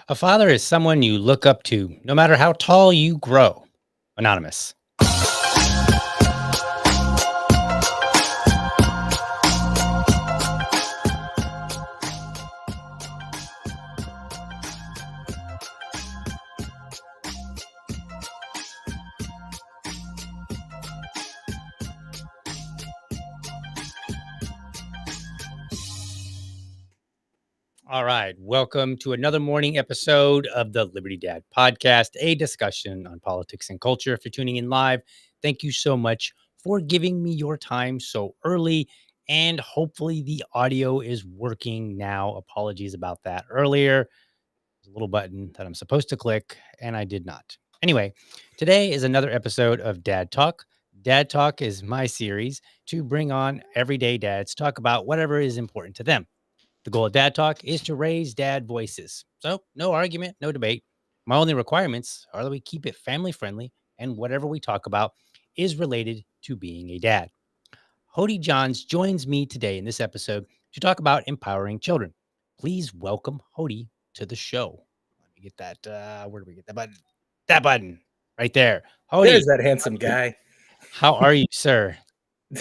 A father is someone you look up to, no matter how tall you grow. Anonymous. All right. Welcome to another morning episode of the Liberty Dad podcast, a discussion on politics and culture. If you're tuning in live, thank you so much for giving me your time so early. And hopefully the audio is working now. Apologies about that earlier. There's a little button that I'm supposed to click, and I did not. Anyway, today is another episode of Dad Talk. Dad Talk is my series to bring on everyday dads, talk about whatever is important to them. The goal of Dad Talk is to raise dad voices. So, no argument, no debate. My only requirements are that we keep it family friendly and whatever we talk about is related to being a dad. Hodey Johns joins me today in this episode to talk about empowering children. Please welcome Hodey to the show. Let me get that. Where do we get that button? That button right there. Hodey, There's that handsome guy. how are you, sir?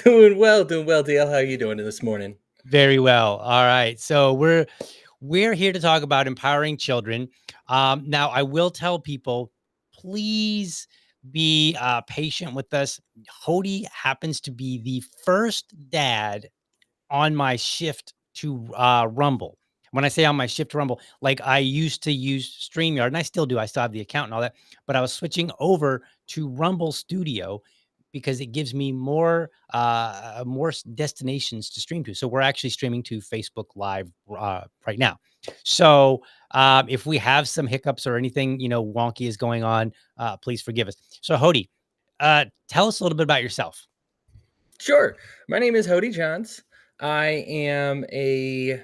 Doing well, DL. How are you doing this morning? Very well. All right. So we're here to talk about empowering children. Now, I will tell people, please be patient with us. Hodey happens to be the first dad on my shift to Rumble. When I say on my shift to Rumble, like I used to use StreamYard, and I still do. I still have the account and all that, but I was switching over to Rumble Studio because it gives me more destinations to stream to. So we're actually streaming to Facebook Live right now. So if we have some hiccups or anything, wonky is going on, please forgive us. So Hodey, tell us a little bit about yourself. Sure. My name is Hodey Johns. I am a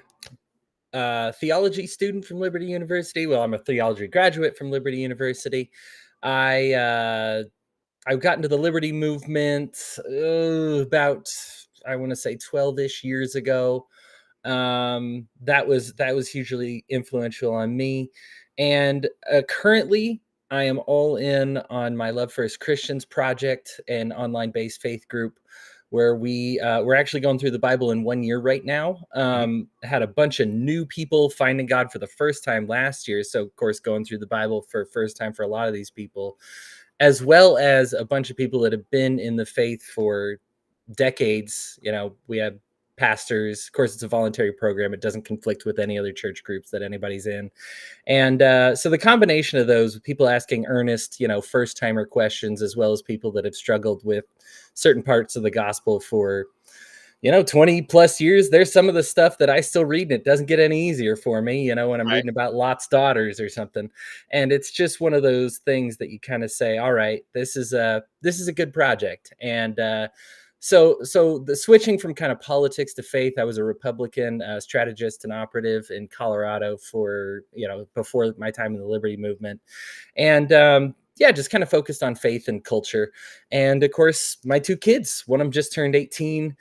theology student from Liberty University. Well, I'm a theology graduate from Liberty University. I got into the Liberty movement about, I want to say 12-ish years ago. That was hugely influential on me. And currently, I am all in on my Love First Christians project, an online-based faith group where we're actually going through the Bible in 1 year right now. Had a bunch of new people finding God for the first time last year. So, of course, going through the Bible for first time for a lot of these people, as well as a bunch of people that have been in the faith for decades. We have pastors. Of course, it's a voluntary program. It doesn't conflict with any other church groups that anybody's in. And so the combination of those, people asking earnest, first-timer questions, as well as people that have struggled with certain parts of the gospel for 20 plus years, there's some of the stuff that I still read, and it doesn't get any easier for me, when I'm reading about Lot's daughters or something. And it's just one of those things that you kind of say, all right, this is a good project. And so the switching from kind of politics to faith, I was a Republican strategist and operative in Colorado for, before my time in the Liberty movement. And just kind of focused on faith and culture. And of course, my two kids, one of them just turned 18.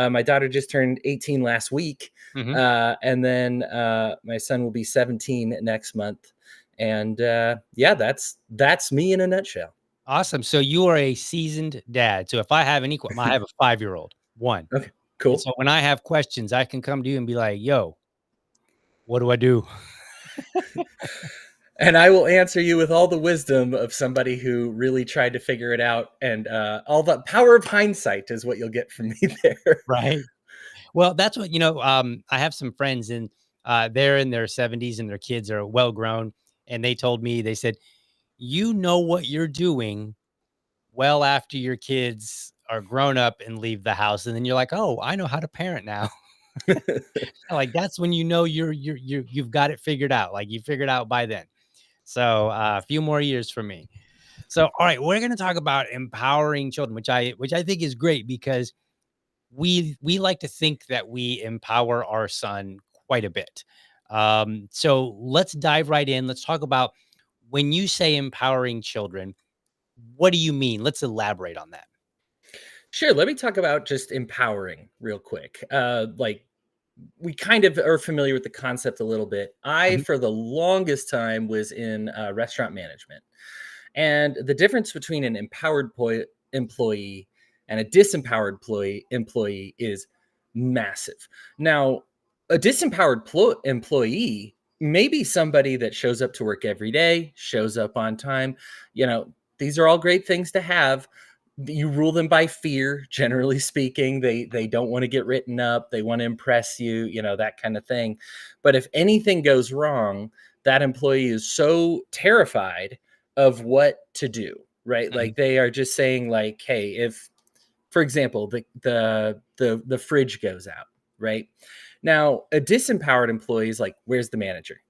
My daughter just turned 18 last week. And then my son will be 17 next month. And that's me in a nutshell. Awesome. So you are a seasoned dad. So if I have I have a 5-year-old, one. Okay, cool. And so when I have questions, I can come to you and be like, yo, what do I do? And I will answer you with all the wisdom of somebody who really tried to figure it out. And all the power of hindsight is what you'll get from me there. Right. Well, that's what, I have some friends and they're in their 70s and their kids are well grown. And they told me, they said, you know what you're doing well after your kids are grown up and leave the house. And then you're like, oh, I know how to parent now. Like, that's when you've got it figured out. Like, you figured out by then. So a few more years for me. So, all right, we're going to talk about empowering children, which I think is great because we like to think that we empower our son quite a bit. So let's dive right in. Let's talk about when you say empowering children, what do you mean? Let's elaborate on that. Sure. Let me talk about just empowering real quick. Like we kind of are familiar with the concept a little bit. I, Mhm. for the longest time, was in restaurant management. And the difference between an empowered employee and a disempowered employee is massive. Now, a disempowered employee may be somebody that shows up to work every day, shows up on time. These are all great things to have. You rule them by fear, generally speaking. They don't want to get written up. They want to impress you, that kind of thing. But if anything goes wrong, that employee is so terrified of what to do, right? Mhm. Like they are just saying like, hey, if, for example, the fridge goes out, right? Now, a disempowered employee is like, where's the manager?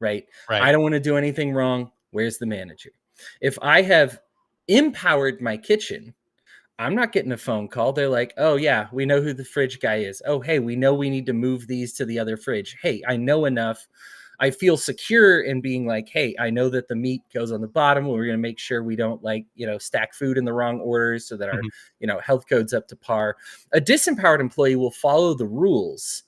Right? I Right. don't want to do anything wrong. Where's the manager? If I have empowered my kitchen, I'm not getting a phone call. They're like, oh, yeah, we know who the fridge guy is. Oh, hey, we know we need to move these to the other fridge. Hey, I know enough. I feel secure in being like, hey, I know that the meat goes on the bottom. We're going to make sure we don't stack food in the wrong orders so that our, Mhm. health code's up to par. A disempowered employee will follow the rules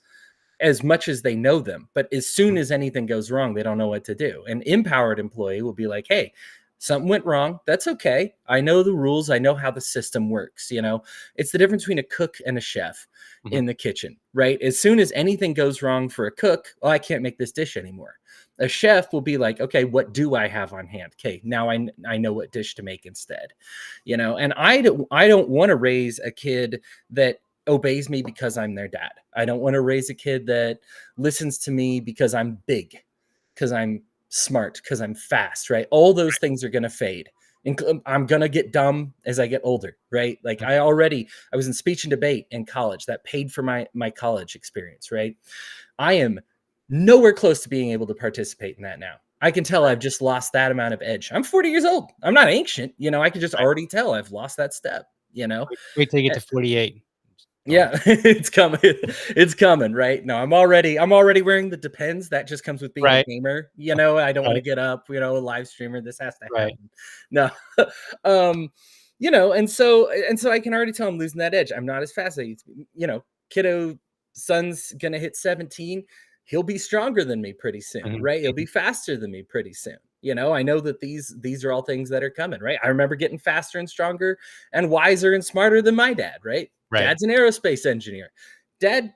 as much as they know them. But as soon Mhm. as anything goes wrong, they don't know what to do. An empowered employee will be like, hey, something went wrong. That's okay. I know the rules. I know how the system works. It's the difference between a cook and a chef Mhm. in the kitchen, right? As soon as anything goes wrong for a cook, well, I can't make this dish anymore. A chef will be like, okay, what do I have on hand? Okay, now I know what dish to make instead. And I don't want to raise a kid that obeys me because I'm their dad. I don't want to raise a kid that listens to me because I'm big, because I'm smart, because I'm fast, right? All those things are going to fade. I'm going to get dumb as I get older, right? Like Mhm. I was in speech and debate in college that paid for my college experience, right? I am nowhere close to being able to participate in that now. I can tell I've just lost that amount of edge. I'm 40 years old. I'm not ancient. I can just Right. already tell I've lost that step. Wait till you get to 48. Don't Yeah, it's coming. It's coming, right? No, I'm already wearing the Depends. That just comes with being a Right. gamer. I don't want to Right. get up, a live streamer. This has to Right. happen. No. um, and so I can already tell I'm losing that edge. I'm not as fast as I used to be. Kiddo son's gonna hit 17. He'll be stronger than me pretty soon, Mhm. right? He'll Mhm. be faster than me pretty soon. I know that these are all things that are coming, right? I remember getting faster and stronger and wiser and smarter than my dad, right? Right. Dad's an aerospace engineer. Dad,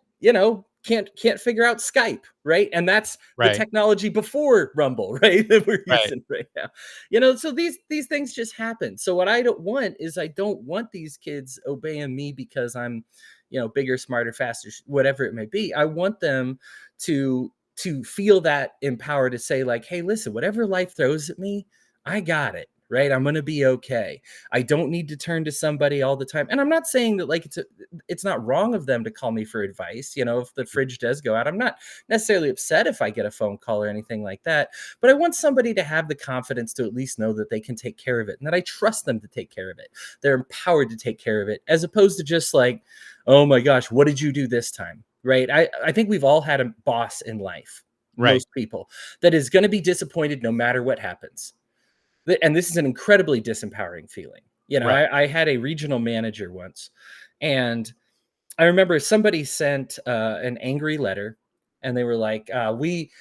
can't figure out Skype, right? And that's the Right. technology before Rumble, right? That we're Right. using right now. So these things just happen. So what I don't want these kids obeying me because I'm, bigger, smarter, faster, whatever it may be. I want them to feel that empowered to say like, hey, listen, whatever life throws at me, I got it. Right. I'm going to be okay. I don't need to turn to somebody all the time. And I'm not saying that like it's not wrong of them to call me for advice. If the Mhm. fridge does go out, I'm not necessarily upset if I get a phone call or anything like that. But I want somebody to have the confidence to at least know that they can take care of it and that I trust them to take care of it. They're empowered to take care of it, as opposed to just like, oh my gosh, what did you do this time? Right. I think we've all had a boss in life, Right. most people, that is going to be disappointed no matter what happens. And this is an incredibly disempowering feeling. Right. I had a regional manager once, and I remember somebody sent an angry letter, and they were like, "We,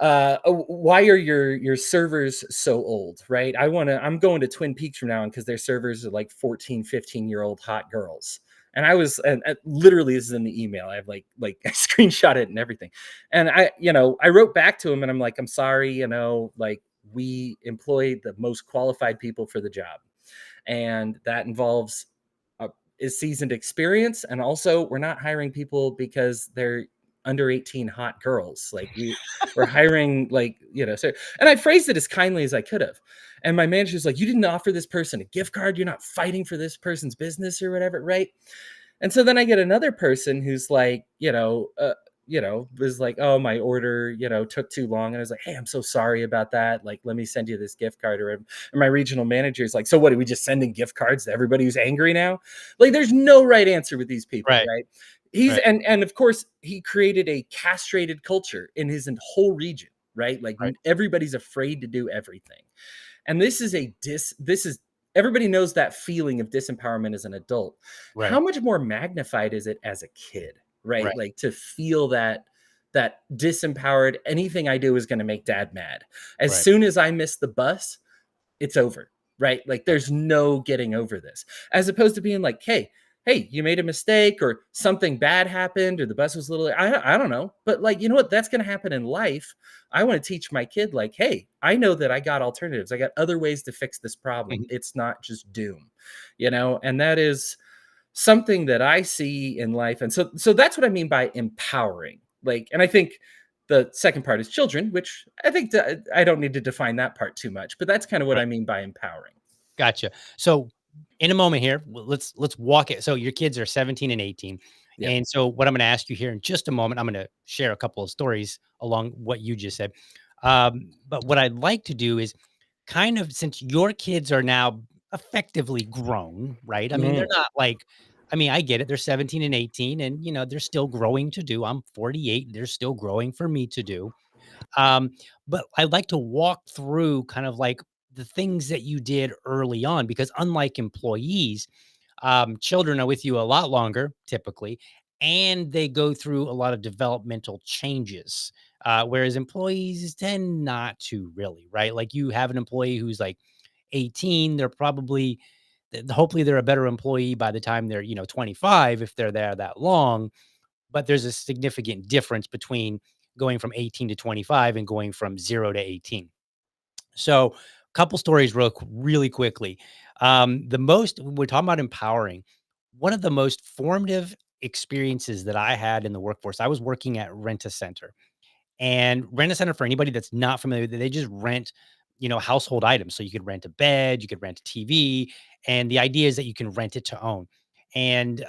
why are your servers so old? Right? I'm going to Twin Peaks from now on because their servers are like 14, 15-year-old hot girls." And I was, and literally this is in the email. I have like I screenshot it and everything. And I wrote back to him and I'm like, I'm sorry, like we employ the most qualified people for the job. And that involves uh, is seasoned experience. And also we're not hiring people because they're under 18 hot girls. Like we're hiring like, so, and I phrased it as kindly as I could have. And my manager's like, you didn't offer this person a gift card. You're not fighting for this person's business or whatever. Right. And so then I get another person who's like, was like, oh, my order, took too long. And I was like, hey, I'm so sorry about that. Like, let me send you this gift card. And my regional manager is like, so what, are we just sending gift cards to everybody who's angry now? Like, there's no right answer with these people, Right. right? He's Right. and of course he created a castrated culture in his whole region, right? Like Right. everybody's afraid to do everything. And this is everybody knows that feeling of disempowerment as an adult. How Right. much more magnified is it as a kid? right? Right. Like to feel that disempowered, anything I do is going to make dad mad. As Right. soon as I miss the bus, it's over, right? Like Right. there's no getting over this. As opposed to being like, hey, you made a mistake or something bad happened or the bus was a little, I don't know. But like, you know what? That's going to happen in life. I want to teach my kid like, hey, I know that I got alternatives. I got other ways to fix this problem. Mhm. It's not just doom, and that is something that I see in life. And so that's what I mean by empowering. Like, and I think the second part is children, which I think that I don't need to define that part too much, but that's kind of what Right. I mean by empowering. Gotcha. So in a moment here, let's walk it. So your kids are 17 and 18. Yep. And so what I'm going to ask you here in just a moment, I'm going to share a couple of stories along what you just said. But what I'd like to do is kind of, since your kids are now effectively grown, right? I mean, they're Mm. not like, I mean, I get it. They're 17 and 18 and they're still growing to do. I'm 48. They're still growing for me to do. Um, but I'd like to walk through kind of like the things that you did early on, because unlike employees, children are with you a lot longer typically, and they go through a lot of developmental changes. Whereas employees tend not to really, right? Like you have an employee who's like 18, they're probably, hopefully they're a better employee by the time they're, 25 if they're there that long, but there's a significant difference between going from 18 to 25 and going from 0 to 18. So, couple stories really quickly. The most we're talking about empowering. One of the most formative experiences that I had in the workforce, I was working at Rent a Center. And rent a center, for anybody that's not familiar, they just rent, household items. So you could rent a bed, you could rent a TV, and the idea is that you can rent it to own. And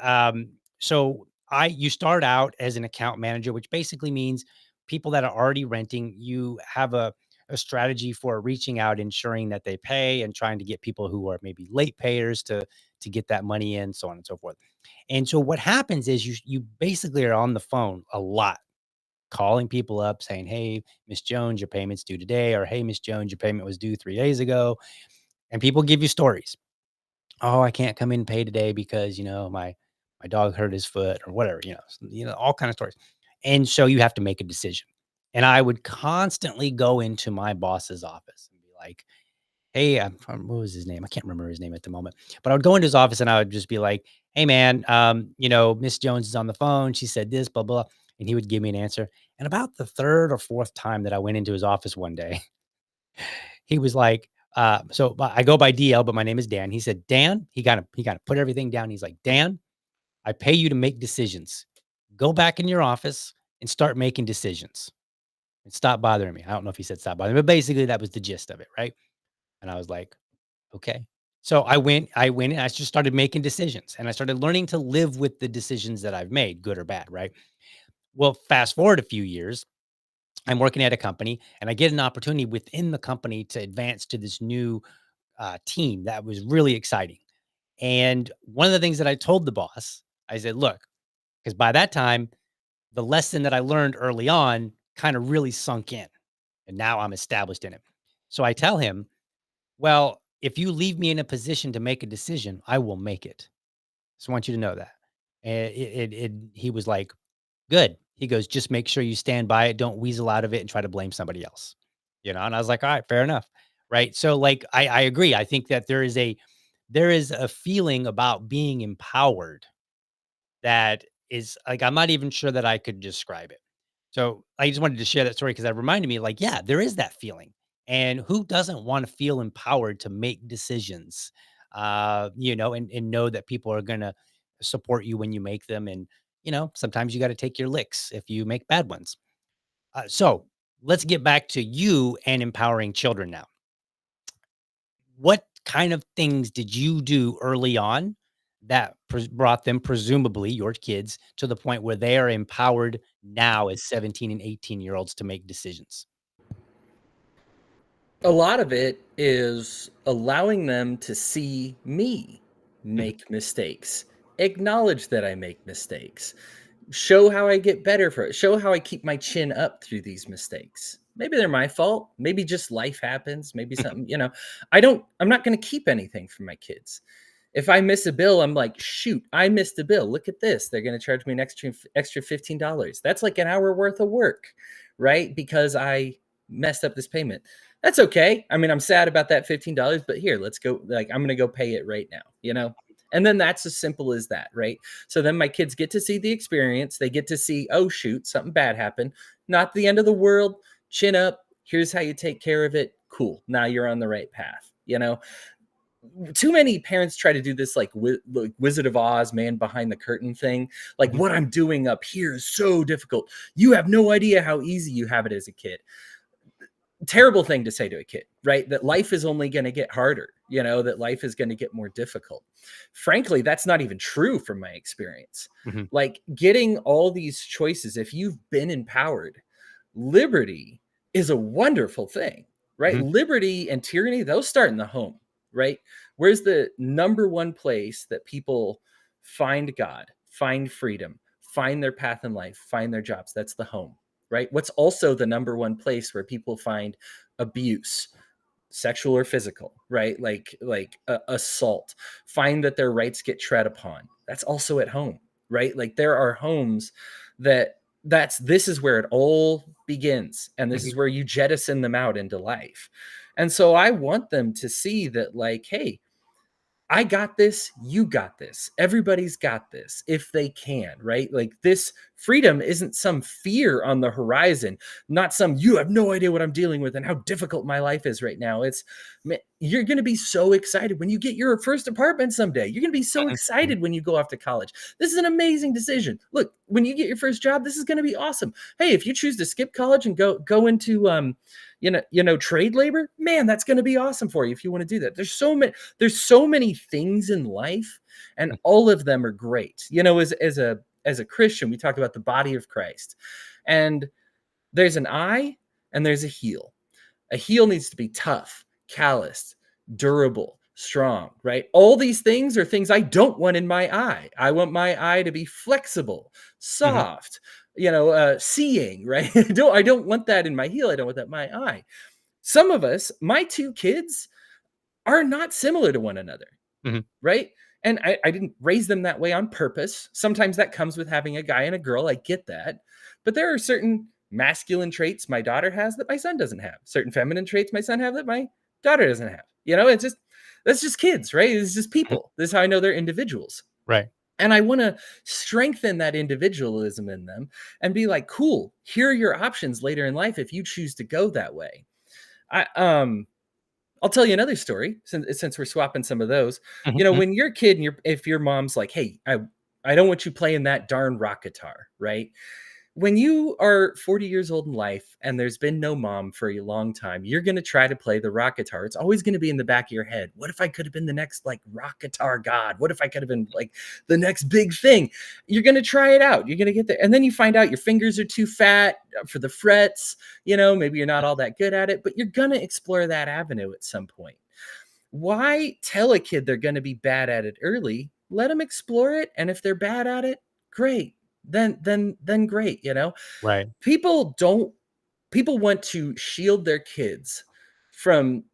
so you start out as an account manager, which basically means people that are already renting, you have a strategy for reaching out, ensuring that they pay, and trying to get people who are maybe late payers to get that money in, so on and so forth. And so what happens is you basically are on the phone a lot, calling people up saying, "Hey, Miss Jones, your payment's due today," or "Hey, Miss Jones, your payment was due 3 days ago." And people give you stories. "Oh, I can't come in and pay today because, my dog hurt his foot," or whatever, all kind of stories. And so you have to make a decision. And I would constantly go into my boss's office and be like, "Hey," what was his name? I can't remember his name at the moment, but I would go into his office and I would just be like, "Hey, man, Miss Jones is on the phone. She said this, blah, blah." And he would give me an answer. And about the third or fourth time that I went into his office one day, he was like, I go by DL, but my name is Dan. He said, "Dan," he kind of put everything down. He's like, "Dan, I pay you to make decisions. Go back in your office and start making decisions and stop bothering me." I don't know if he said stop bothering me, but basically that was the gist of it. Right. And I was like, okay. So I went and I just started making decisions, and I started learning to live with the decisions that I've made, good or bad, right? Well, fast forward a few years, I'm working at a company and I get an opportunity within the company to advance to this new team that was really exciting. And one of the things that I told the boss, I said, "Look, because by that time, the lesson that I learned early on kind of really sunk in, and now I'm established in it." So I tell him, "Well, if you leave me in a position to make a decision, I will make it. Just want you to know that." And he was like, "Good." He goes, "Just make sure you stand by it. Don't weasel out of it and try to blame somebody else." And I was like, "All right, fair enough." Right. So like I agree. I think that there is a feeling about being empowered that is like, I'm not even sure that I could describe it. So I just wanted to share that story because that reminded me, like, yeah, there is that feeling. And who doesn't want to feel empowered to make decisions, and know that people are going to support you when you make them. And, sometimes you got to take your licks if you make bad ones. So let's get back to you and empowering children now. What kind of things did you do early on that brought them, presumably your kids, to the point where they are empowered now as 17 and 18-year-olds to make decisions? A lot of it is allowing them to see me Mhm. make mistakes, acknowledge that I make mistakes, show how I get better for it, show how I keep my chin up through these mistakes. Maybe they're my fault. Maybe just life happens. Maybe something, I'm not going to keep anything from my kids. If I miss a bill, I'm like, shoot, I missed a bill. Look at this. They're going to charge me an extra $15. That's like an hour worth of work, right? Because I messed up this payment. That's okay. I mean, I'm sad about that $15, but here, let's go. Like, I'm going to go pay it right now, you know? And then that's as simple as that, right? So then my kids get to see the experience. They get to see, oh, shoot, something bad happened. Not the end of the world. Chin up. Here's how you take care of it. Cool. Now you're on the right path, you know? Too many parents try to do this like Wizard of Oz, man behind the curtain thing. Like, what I'm doing up here is so difficult. You have no idea how easy you have it as a kid. Terrible thing to say to a kid, right? That life is only going to get harder, you know, that life is going to get more difficult. Frankly, that's not even true from my experience. Like, getting all these choices, if you've been empowered, liberty is a wonderful thing, right? Liberty and tyranny, those start in the home, right? Where's the number one place that people find God, find freedom, find their path in life, find their jobs? That's the home, right? What's also the number one place where people find abuse, sexual or physical, right? Like assault, find that their rights get tread upon. That's also at home, right? Like, there are homes this is where it all begins, and this is where you jettison them out into life. And so I want them to see that, like, hey, I got this, you got this, everybody's got this if they can, right? Like, this freedom isn't some fear on the horizon, not some, you have no idea what I'm dealing with and how difficult my life is right now. It's, man, you're going to be so excited when you get your first apartment someday. You're going to be so excited when you go off to college. This is an amazing decision. Look, when you get your first job, this is going to be awesome. Hey, if you choose to skip college and go into trade labor, man, that's going to be awesome for you if you want to do that. There's so many things in life, and all of them are great. You know, as a Christian, we talk about the body of Christ, and there's an eye and there's a heel. A heel needs to be tough, calloused, durable, strong, right? All these things are things I don't want in my eye. I want my eye to be flexible, soft, seeing, right? I don't want that in my heel. I don't want that in my eye. Some of us, my two kids, are not similar to one another, right? And I didn't raise them that way on purpose. Sometimes that comes with having a guy and a girl. I get that. But there are certain masculine traits my daughter has that my son doesn't have. Certain feminine traits my son have that my daughter doesn't have. You know, that's just kids, right? It's just people. This is how I know they're individuals. Right. And I want to strengthen that individualism in them and be like, cool, here are your options later in life if you choose to go that way. I'll tell you another story since we're swapping some of those. You know, when you're a kid and if your mom's like, hey, I don't want you playing that darn rock guitar, right? When you are 40 years old in life and there's been no mom for a long time, you're going to try to play the rock guitar. It's always going to be in the back of your head. What if I could have been the next like rock guitar god? What if I could have been like the next big thing? You're going to try it out. You're going to get there. And then you find out your fingers are too fat for the frets. You know, maybe you're not all that good at it, but you're going to explore that avenue at some point. Why tell a kid they're going to be bad at it early? Let them explore it. And if they're bad at it, great. Then great, you know? Right. People want to shield their kids from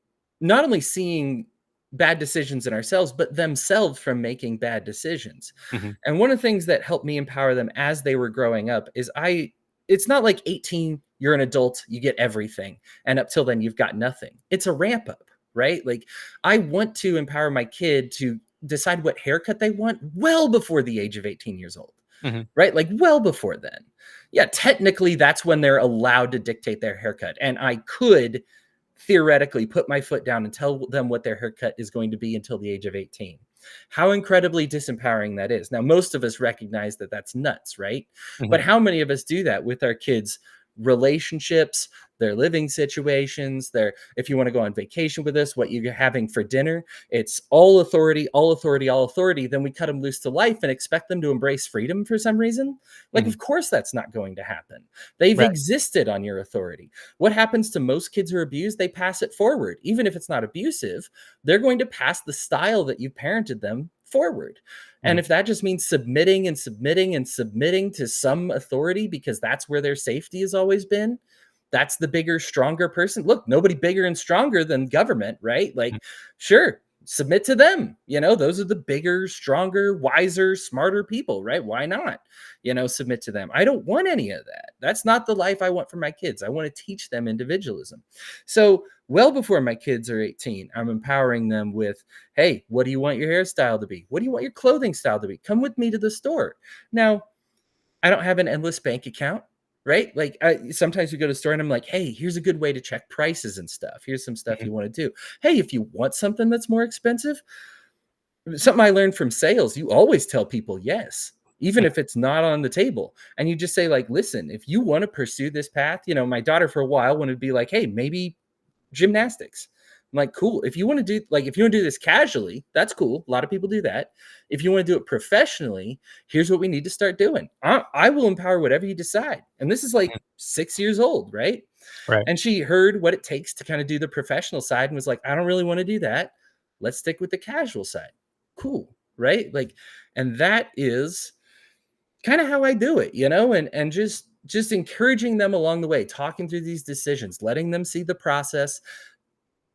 not only seeing bad decisions in ourselves, but themselves from making bad decisions. And one of the things that helped me empower them as they were growing up is it's not like 18, you're an adult, you get everything. And up till then, you've got nothing. It's a ramp up, right? Like, I want to empower my kid to decide what haircut they want well before the age of 18 years old. Right? Like, well before then. Yeah, technically that's when they're allowed to dictate their haircut. And I could theoretically put my foot down and tell them what their haircut is going to be until the age of 18. How incredibly disempowering that is. Now, most of us recognize that that's nuts, right? But how many of us do that with our kids' relationships, their living situations, if you want to go on vacation with us, what you're having for dinner, it's all authority, all authority, all authority. Then we cut them loose to life and expect them to embrace freedom for some reason. Like, of course, that's not going to happen. They've existed on your authority. What happens to most kids who are abused? They pass it forward. Even if it's not abusive, they're going to pass the style that you parented them forward. And if that just means submitting and submitting and submitting to some authority because that's where their safety has always been, that's the bigger, stronger person. Look, nobody bigger and stronger than government, right? Like, sure, submit to them. Those are the bigger, stronger, wiser, smarter people, right? Why not? Submit to them. I don't want any of that. That's not the life I want for my kids. I want to teach them individualism. So, well before my kids are 18, I'm empowering them with, hey, what do you want your hairstyle to be? What do you want your clothing style to be? Come with me to the store. Now, I don't have an endless bank account, right? Like, sometimes we go to the store and I'm like, hey, here's a good way to check prices and stuff. Here's some stuff Mhm. you want to do. Hey, if you want something that's more expensive, something I learned from sales, you always tell people yes, even if it's not on the table. And you just say, like, listen, if you want to pursue this path, my daughter for a while wanted to be like, hey, maybe gymnastics. I'm like, cool. If you want to do this casually, that's cool. A lot of people do that. If you want to do it professionally, here's what we need to start doing. I will empower whatever you decide. And this is like Mhm. 6 years old, right? Right. And she heard what it takes to kind of do the professional side and was like, I don't really want to do that. Let's stick with the casual side. Cool. Right. Like, and that is kind of how I do it, and just encouraging them along the way, talking through these decisions, letting them see the process,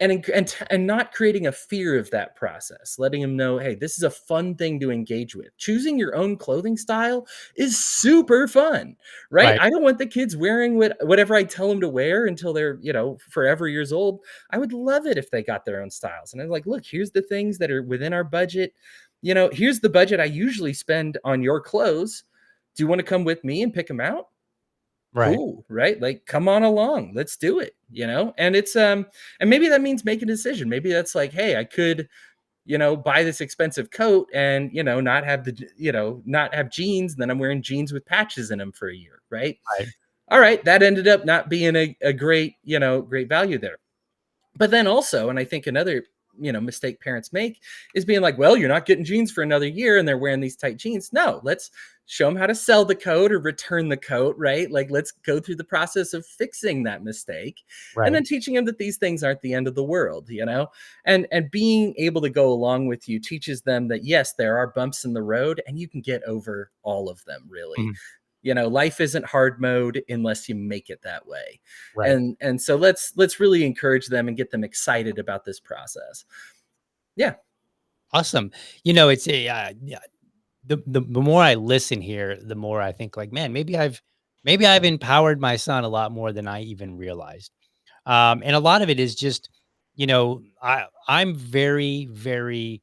and not creating a fear of that process, letting them know, hey, this is a fun thing to engage with. Choosing your own clothing style is super fun, right? Right. I don't want the kids wearing whatever I tell them to wear until they're, forever years old. I would love it if they got their own styles. And I'm like, look, here's the things that are within our budget. Here's the budget I usually spend on your clothes. Do you want to come with me and pick them out? Right. Cool, right? Like, come on along, let's do it, and and maybe that means make a decision. Maybe that's like, hey, I could, buy this expensive coat and, not have not have jeans, and then I'm wearing jeans with patches in them for a year, right? Right. All right, that ended up not being a great, great value there. But then also, and I think another, mistake parents make is being like, well, you're not getting jeans for another year and they're wearing these tight jeans. No, let's show them how to sell the coat or return the coat, right? Like, let's go through the process of fixing that mistake and Right. then teaching them that these things aren't the end of the world, and being able to go along with you teaches them that, yes, there are bumps in the road and you can get over all of them, really. Mhm. Life isn't hard mode unless you make it that way. Right. And so let's really encourage them and get them excited about this process. Yeah. Awesome. It's a yeah, the more I listen here, the more I think like, man, maybe I've empowered my son a lot more than I even realized. And a lot of it is just, I'm very, very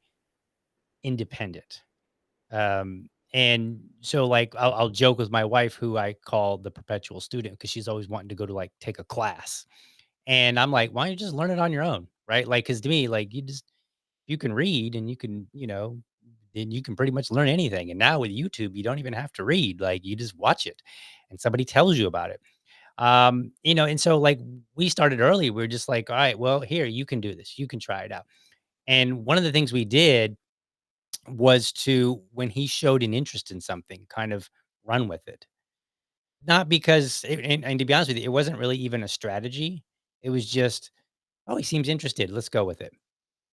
independent. And so like I'll joke with my wife, who I call the perpetual student, because she's always wanting to go to like take a class. And I'm like, why don't you just learn it on your own? Right. Like, cause to me, like you can read and you can, then you can pretty much learn anything. And now with YouTube, you don't even have to read. Like, you just watch it and somebody tells you about it. And so like we started early. We are just like, all right, well, here, you can do this. You can try it out. And one of the things we did was to, when he showed an interest in something, kind of run with it. Not because, and to be honest with you, it wasn't really even a strategy. It was just, oh, he seems interested. Let's go with it.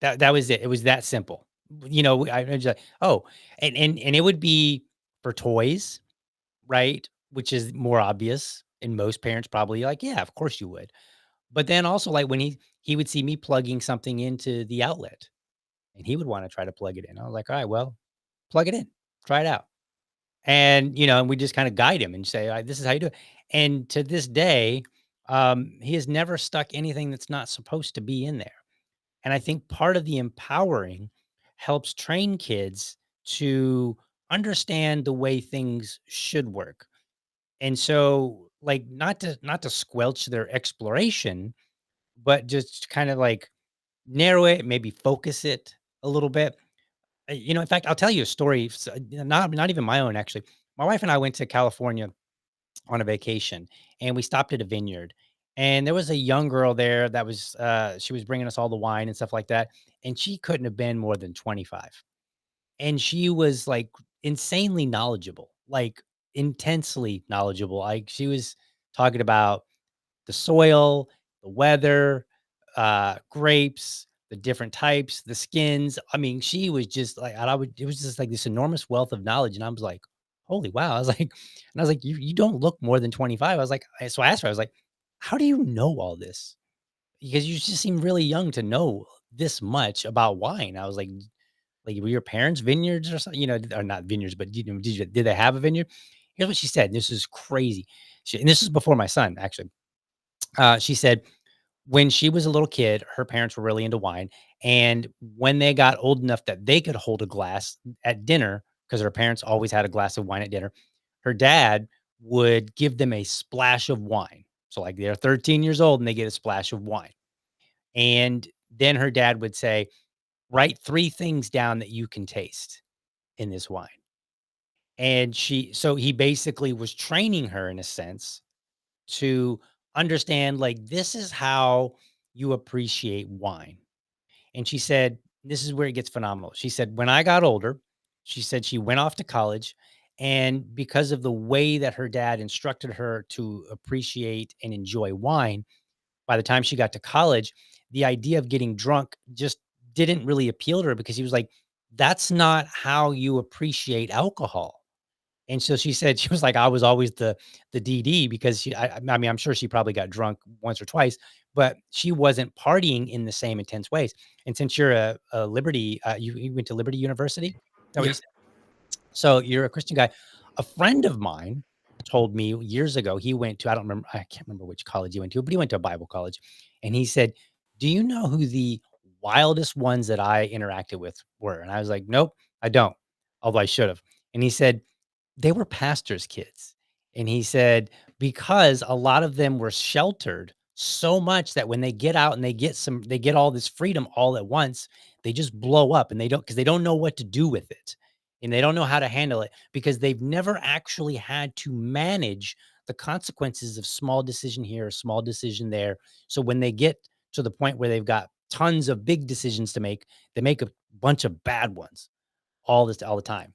That was it. It was that simple. I was like, "Oh," and it would be for toys, right? Which is more obvious, and most parents probably like, "Yeah, of course you would." But then also, like, when he would see me plugging something into the outlet, and he would wanna try to plug it in. I was like, "Alright, well, plug it in. Try it out." And we just kinda guide him and say, "Alright, this is how you do it." And to this day, he has never stuck anything that's not supposed to be in there. And I think part of the empowering helps train kids to understand the way things should work. And so, like, not to squelch their exploration, but just kind of like narrow it, maybe focus it a little bit. In fact, I'll tell you a story, not even my own actually. My wife and I went to California on a vacation, and we stopped at a vineyard, and there was a young girl there that was she was bringing us all the wine and stuff like that, and she couldn't have been more than 25, and she was like insanely knowledgeable, like intensely knowledgeable. Like, she was talking about the soil, the weather, grapes, the different types, the skins. I mean, she was just like, and I would, it was just like this enormous wealth of knowledge. And I was like, holy wow. I was like, and I was like, you don't look more than 25. I was like, so I asked her, I was like, how do you know all this? Because you just seem really young to know. this much about wine. I was like, were your parents vineyards or something? Or not vineyards, but did they have a vineyard? Here's what she said. And this is crazy. And this is before my son, actually. She said when she was a little kid, her parents were really into wine. And when they got old enough that they could hold a glass at dinner, because her parents always had a glass of wine at dinner, her dad would give them a splash of wine. So, like, they're 13 years old and they get a splash of wine. And then her dad would say, write 3 things down that you can taste in this wine. And so he basically was training her in a sense to understand, like, this is how you appreciate wine. And she said, this is where it gets phenomenal. She said, when I got older, she said she went off to college. And because of the way that her dad instructed her to appreciate and enjoy wine, by the time she got to college, the idea of getting drunk just didn't really appeal to her because he was like, that's not how you appreciate alcohol. And so she said she was like, I was always the DD because I mean, I'm sure she probably got drunk once or twice, but she wasn't partying in the same intense ways. And since you're a Liberty, you went to Liberty University, is that what Yeah. you said? So you're a Christian guy. A friend of mine told me years ago, he went to, I can't remember which college he went to, but he went to a Bible college. And he said, do you know who the wildest ones that I interacted with were? And I was like, nope, I don't. Although I should have. And he said, they were pastors' kids. And he said, because a lot of them were sheltered so much that when they get out and they get all this freedom all at once, they just blow up and because they don't know what to do with it. And they don't know how to handle it because they've never actually had to manage the consequences of small decision here, a small decision there. So when they get to the point where they've got tons of big decisions to make, they make a bunch of bad ones all the time.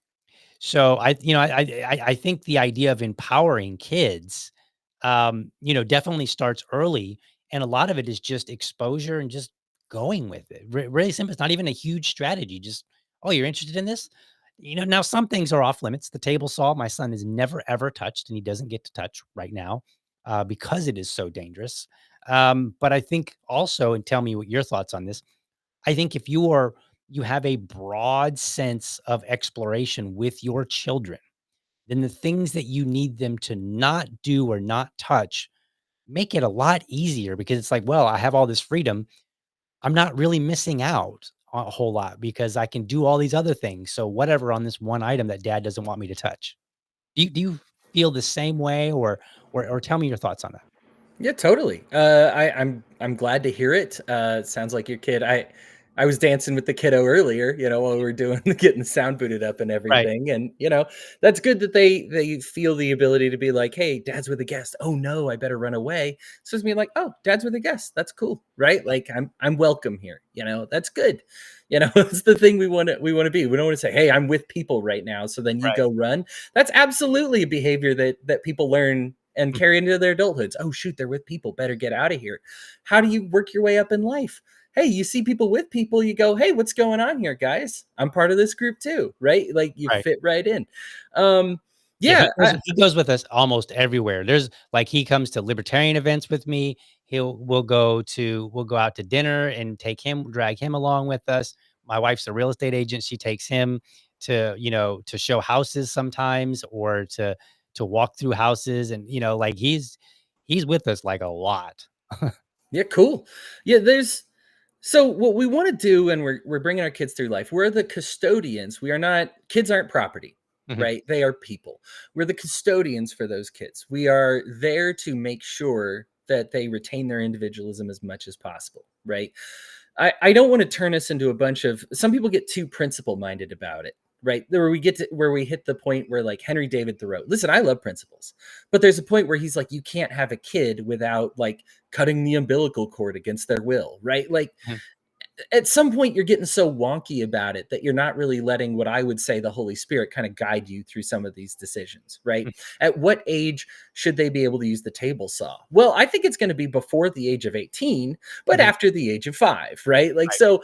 So I think the idea of empowering kids, definitely starts early, and a lot of it is just exposure and just going with it. Really simple. It's not even a huge strategy. Just, oh, you're interested in this? Now some things are off limits. The table saw my son has never ever touched, and he doesn't get to touch right now because it is so dangerous. But I think also, and tell me what your thoughts on this. I think if you have a broad sense of exploration with your children, then the things that you need them to not do or not touch make it a lot easier because it's like, well, I have all this freedom. I'm not really missing out on a whole lot because I can do all these other things. So whatever on this one item that dad doesn't want me to touch. Do you feel the same way or tell me your thoughts on that? Yeah, totally. I'm glad to hear it. It sounds like your kid. I was dancing with the kiddo earlier, while we were doing getting the sound booted up and Right. everything. And that's good that they feel the ability to be like, hey, dad's with a guest. Oh no, I better run away. So it's me like, oh, dad's with a guest. That's cool, right? Like I'm welcome here. That's good. It's the thing we want to be. We don't want to say, hey, I'm with people right now. So then you Right. go run. That's absolutely a behavior that people learn and Mm. carry into their adulthoods. Oh shoot, they're with people. Better get out of here. How do you work your way up in life? Hey, you see people with people, you go, hey, what's going on here, guys? I'm part of this group too, right? Like you Right. fit right in. Um, Yeah, yeah, he goes with us almost everywhere. There's like he comes to libertarian events with me. We'll go out to dinner and drag him along with us. My wife's a real estate agent. She takes him to show houses sometimes or to walk through houses and like he's with us like a lot. yeah, cool. Yeah, there's so what we want to do, and we're bringing our kids through life. We're the custodians. We are not kids. Aren't property, Mhm. right? They are people. We're the custodians for those kids. We are there to make sure that they retain their individualism as much as possible, right? I don't want to turn us into a bunch of some people get too principle minded about it, right? Where we hit the point where like Henry David Thoreau. Listen, I love principles, but there's a point where he's like, you can't have a kid without like cutting the umbilical cord against their will, right? Like Mhm. at some point you're getting so wonky about it that you're not really letting what I would say the Holy Spirit kind of guide you through some of these decisions, right? Mhm. At what age should they be able to use the table saw? Well, I think it's going to be before the age of 18, but Mhm. after the age of 5, right? Like Right. so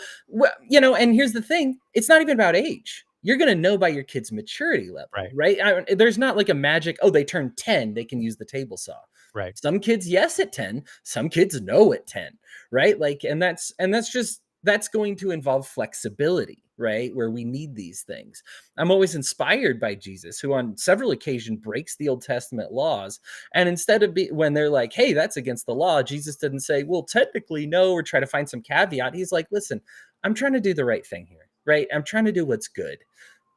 and here's the thing, it's not even about age. You're going to know by your kid's maturity level, Right. right? There's not like a magic, oh, they turn 10, they can use the table saw. Right. Some kids yes at 10, some kids no at 10, right? Like and that's just that's going to involve flexibility, right? Where we need these things. I'm always inspired by Jesus, who on several occasions breaks the Old Testament laws. And instead of when they're like, hey, that's against the law, Jesus didn't say, well, technically no, or try to find some caveat. He's like, listen, I'm trying to do the right thing here, right? I'm trying to do what's good.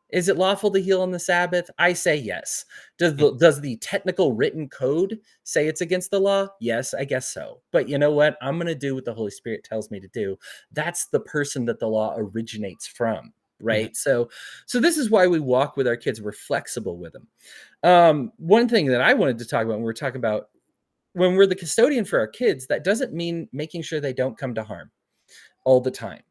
Is it lawful to heal on the Sabbath? I say yes. Does the technical written code say it's against the law? Yes, I guess so. But you know what? I'm going to do what the Holy Spirit tells me to do. That's the person that the law originates from, Mhm. right? So this is why we walk with our kids. We're flexible with them. One thing that I wanted to talk about when we're talking about when we're the custodian for our kids, that doesn't mean making sure they don't come to harm all the time.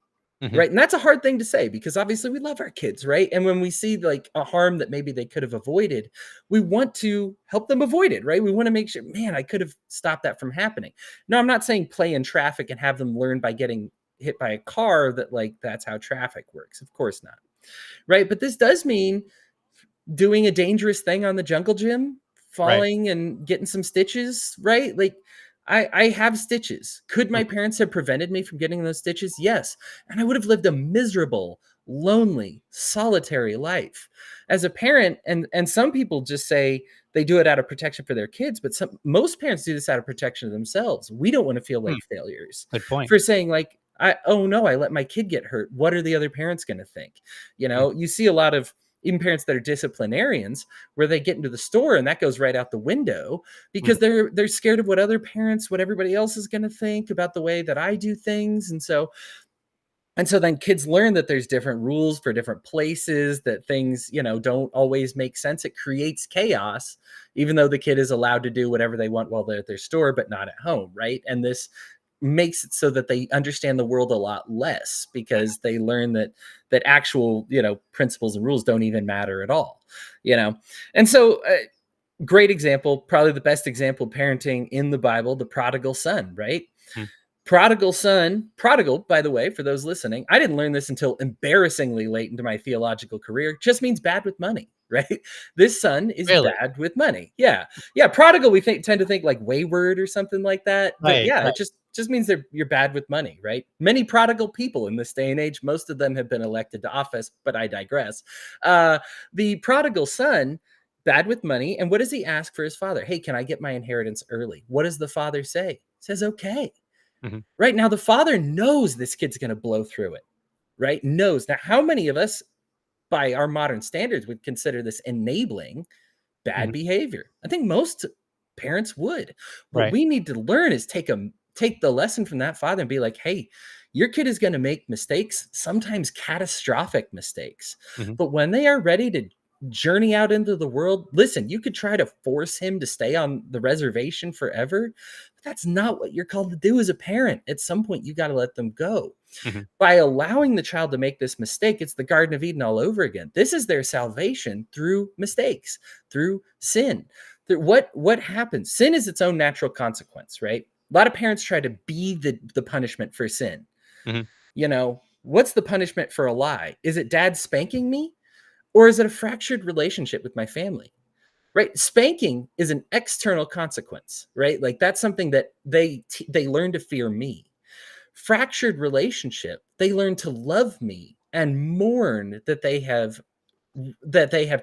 Mhm. Right. And that's a hard thing to say because obviously we love our kids. Right. And when we see like a harm that maybe they could have avoided, we want to help them avoid it. Right. We want to make sure, man, I could have stopped that from happening. No, I'm not saying play in traffic and have them learn by getting hit by a car that like that's how traffic works. Of course not. Right. But this does mean doing a dangerous thing on the jungle gym, Right. falling and getting some stitches, right? Like I have stitches. Could my Mhm. parents have prevented me from getting those stitches? Yes. And I would have lived a miserable, lonely, solitary life. As a parent, and some people just say they do it out of protection for their kids, but most parents do this out of protection of themselves. We don't want to feel Hmm. like failures Good point. for saying like oh no, I let my kid get hurt. What are the other parents going to think? Mhm. You see a lot of even parents that are disciplinarians where they get into the store and that goes right out the window Mhm. because they're scared of what other parents, what everybody else is going to think about the way that I do things. And so then kids learn that there's different rules for different places, that things, don't always make sense. It creates chaos, even though the kid is allowed to do whatever they want while they're at their store, but not at home, right? And this makes it so that they understand the world a lot less because they learn that actual, principles and rules don't even matter at all, you know. And so great example, probably the best example of parenting in the Bible, the prodigal son, right? Mhm. Prodigal, by the way, for those listening, I didn't learn this until embarrassingly late into my theological career, just means bad with money, right? This son is Really? bad with money. Yeah. Yeah. Prodigal, we tend to think like wayward or something like that. But Right. yeah, Right. it just means you're bad with money, right? Many prodigal people in this day and age, most of them have been elected to office, but I digress. Uh, the prodigal son, bad with money. And what does he ask for his father? Hey, can I get my inheritance early? What does the father say? He says, okay. Mhm. Right now, the father knows this kid's going to blow through it, right? Knows. Now, how many of us, by our modern standards, would consider this enabling bad Mhm. behavior? I think most parents would. What Right. we need to learn is take the lesson from that father and be like, hey, your kid is going to make mistakes, sometimes catastrophic mistakes. Mhm. But when they are ready to journey out into the world, listen, you could try to force him to stay on the reservation forever. But that's not what you're called to do as a parent. At some point, you got to let them go. Mhm. By allowing the child to make this mistake, it's the Garden of Eden all over again. This is their salvation through mistakes, through sin. What happens? Sin is its own natural consequence, right? A lot of parents try to be the punishment for sin. Mhm. What's the punishment for a lie? Is it dad spanking me? Or is it a fractured relationship with my family? Right? Spanking is an external consequence, right? Like that's something that they learn to fear me. Fractured relationship, they learn to love me and mourn that they have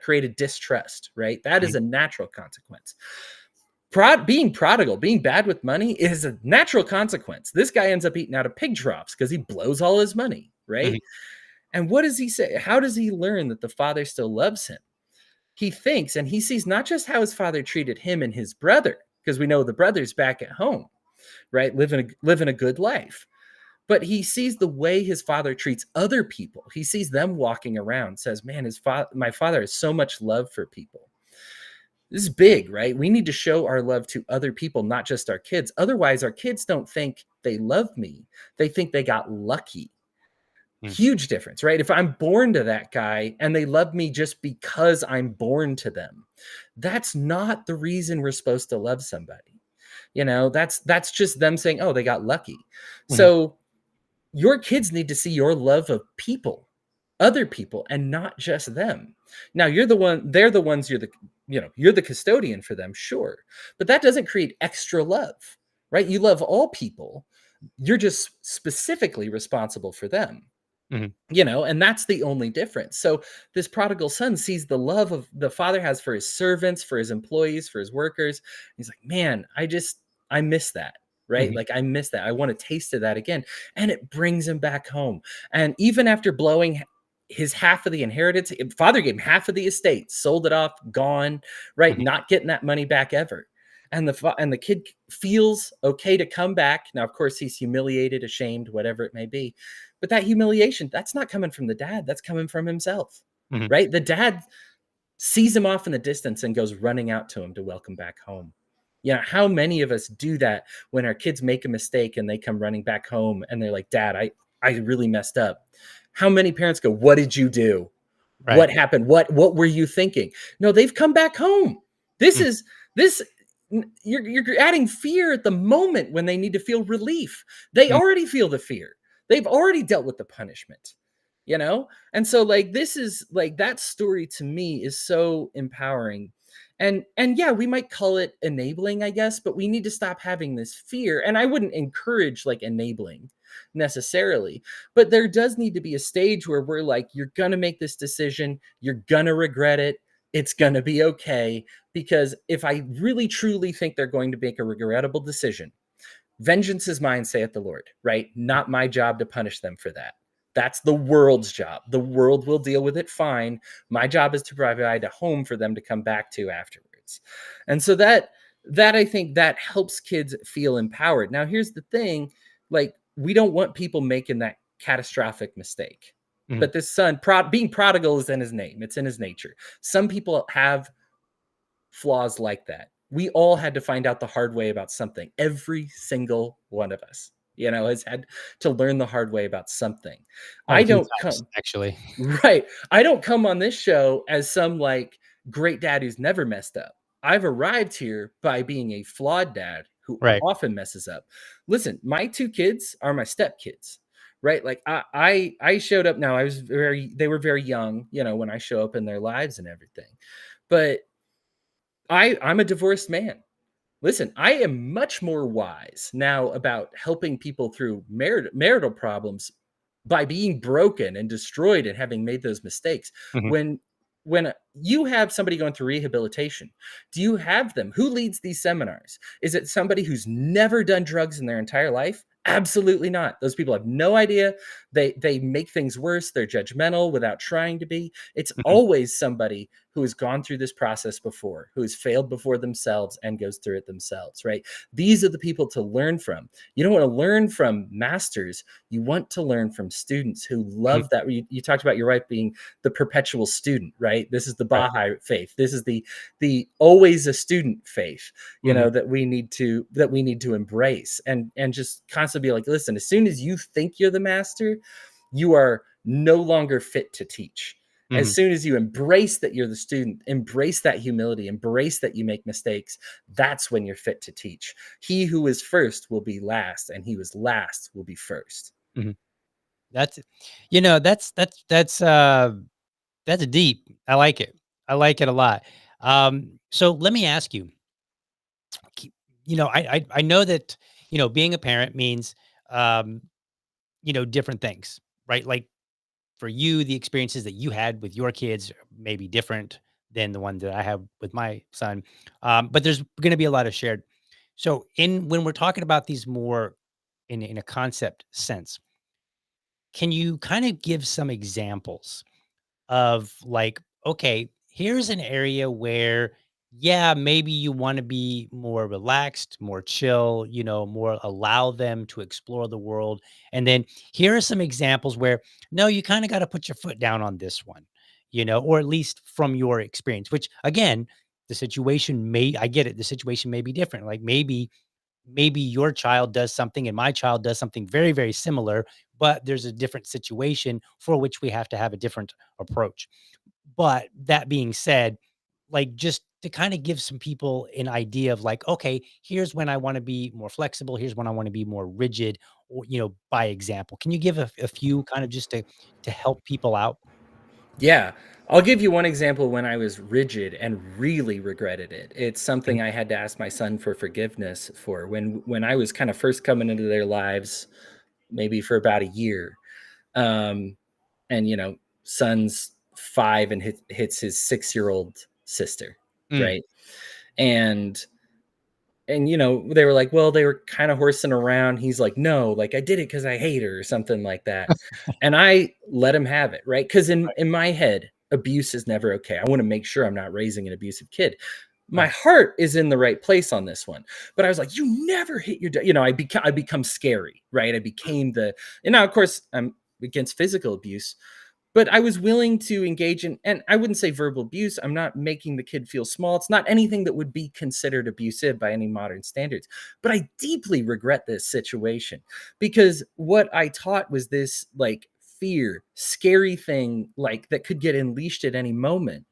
created distrust, right? That is Mhm. a natural consequence. Being prodigal, being bad with money is a natural consequence. This guy ends up eating out of pig troughs because he blows all his money, right? Mhm. And what does he say? How does he learn that the father still loves him? He thinks and he sees not just how his father treated him and his brother, because we know the brother's back at home, right? Living a good life. But he sees the way his father treats other people. He sees them walking around, says, man, my father has so much love for people. This is big, right? We need to show our love to other people, not just our kids. Otherwise, our kids don't think they love me. They think they got lucky. Mhm. Huge difference, right? If I'm born to that guy and they love me just because I'm born to them, that's not the reason we're supposed to love somebody. That's just them saying, oh, they got lucky. Mhm. So your kids need to see your love of people, other people, and not just them. Now they're the ones you're the custodian for them, sure. But that doesn't create extra love, right? You love all people, You're just specifically responsible for them. Mhm. And that's the only difference. So this prodigal son sees the love of the father has for his servants, for his employees, for his workers. He's like, man, I miss that. Right. Mhm. Like, I miss that. I want a taste of that again. And it brings him back home. And even after blowing his half of the inheritance, father gave him half of the estate, sold it off, gone, right? Mhm. Not getting that money back ever. And the kid feels okay to come back. Now, of course, he's humiliated, ashamed, whatever it may be, but that humiliation, that's not coming from the dad, that's coming from himself, Mhm. right? The dad sees him off in the distance and goes running out to him to welcome back home. How many of us do that when our kids make a mistake and they come running back home and they're like, "Dad, I really messed up." How many parents go, "What did you do? Right. What happened? What were you thinking?" No, they've come back home. This Mm. is this you're adding fear at the moment when they need to feel relief. They Mm. already feel the fear. They've already dealt with the punishment. You know? And so, like, this is like, that story to me is so empowering. And yeah, we might call it enabling, I guess, but we need to stop having this fear. And I wouldn't encourage like enabling necessarily, but there does need to be a stage where we're like, you're going to make this decision, you're going to regret it, it's going to be okay. Because if I really truly think they're going to make a regrettable decision, vengeance is mine, saith the Lord, right? Not my job to punish them for that. That's the world's job. The world will deal with it fine. My job is to provide a home for them to come back to afterwards. And so that I think that helps kids feel empowered. Now, here's the thing, like, we don't want people making that catastrophic mistake. Mhm. But this son, being prodigal is in his name. It's in his nature. Some people have flaws like that. We all had to find out the hard way about something. Every single one of us, has had to learn the hard way about something. Quite I a few don't times, come actually. right. I don't come on this show as some like great dad who's never messed up. I've arrived here by being a flawed dad who Right. often messes up. Listen, my two kids are my stepkids. Right? Like, I showed up. Now, they were very young, when I show up in their lives and everything. But I'm a divorced man. Listen, I am much more wise now about helping people through marital problems by being broken and destroyed and having made those mistakes. Mhm. When you have somebody going through rehabilitation, do you have them? Who leads these seminars? Is it somebody who's never done drugs in their entire life? Absolutely not. Those people have no idea. They make things worse. They're judgmental without trying to be. It's Mhm. always somebody who has gone through this process before, who has failed before themselves and goes through it themselves, right? These are the people to learn from. You don't want to learn from masters. You want to learn from students who Mhm. love that. You talked about your wife being the perpetual student, right? This is the Right. Baha'i faith. This is the always a student faith, Mhm. that we need to embrace and just constantly be like, listen, as soon as you think you're the master, you are no longer fit to teach. As Mhm. soon as you embrace that you're the student, embrace that humility, embrace that you make mistakes, that's when you're fit to teach. He who is first will be last, and he who is last will be first. Mhm. That's you know, that's deep. I like it. I like it a lot. So let me ask you, k I know that, being a parent means, um, different things, right? Like, for you, the experiences that you had with your kids may be different than the one that I have with my son. But there's gonna be a lot of shared. So when we're talking about these more in a concept sense, can you kinda give some examples of like, okay, here's an area where, yeah, maybe you want to be more relaxed, more chill, more allow them to explore the world. And then here are some examples where, no, you kind of got to put your foot down on this one, or at least from your experience, which again, I get it. The situation may be different. Like maybe your child does something and my child does something very, very similar, but there's a different situation for which we have to have a different approach. But that being said, like, just to kind of give some people an idea of like, okay, here's when I want to be more flexible. Here's when I want to be more rigid, or, by example. Can you give a few kind of just to help people out? Yeah. I'll give you one example when I was rigid and really regretted it. It's Mhm. something I had to ask my son for forgiveness for when I was kind of first coming into their lives, maybe for about a year. Um, and son's 5 and hits his 6-year-old sister, Mm. right? And they were like, well, they were kind of horsing around. He's like, no, like I did it because I hate her or something like that. And I let him have it, right? Because in my head, abuse is never okay. I want to make sure I'm not raising an abusive kid. My Right. heart is in the right place on this one. But I was like, you never hit your I become scary, right? I became the and now of course I'm against physical abuse, but I was willing to engage in, and I wouldn't say verbal abuse. I'm not making the kid feel small. It's not anything that would be considered abusive by any modern standards. But I deeply regret this situation because what I taught was this like fear, scary thing like that could get unleashed at any moment.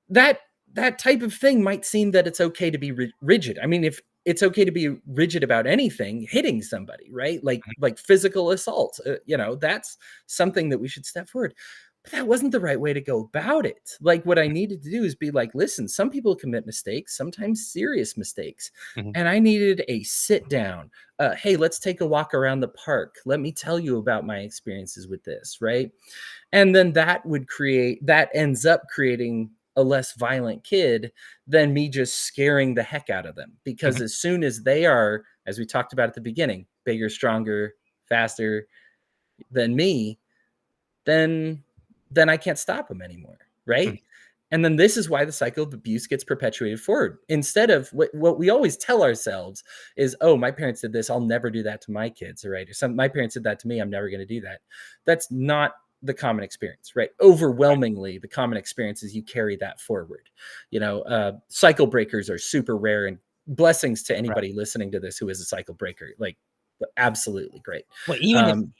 That that type of thing might seem that it's okay to be rigid. I mean, if it's okay to be rigid about anything, hitting somebody, right? Like physical assault, that's something that we should step forward. But that wasn't the right way to go about it. Like what I needed to do is be like, listen, some people commit mistakes, sometimes serious mistakes. Mhm. And I needed a sit down. Hey, let's take a walk around the park. Let me tell you about my experiences with this, right? And then that ends up creating a less violent kid than me just scaring the heck out of them, because Mhm. as soon as they are, as we talked about at the beginning, bigger, stronger, faster than me, then I can't stop them anymore, Mhm. right? And then this is why the cycle of abuse gets perpetuated forward. Instead of what we always tell ourselves is, oh, my parents did this, I'll never do that to my kids, right? Or my parents did that to me, I'm never going to do that. That's not the common experience, right? Overwhelmingly, the common experience is you carry that forward. Cycle breakers are super rare, and blessings to Right. anybody listening to this who is a cycle breaker. Like, absolutely great. Well, even if Um,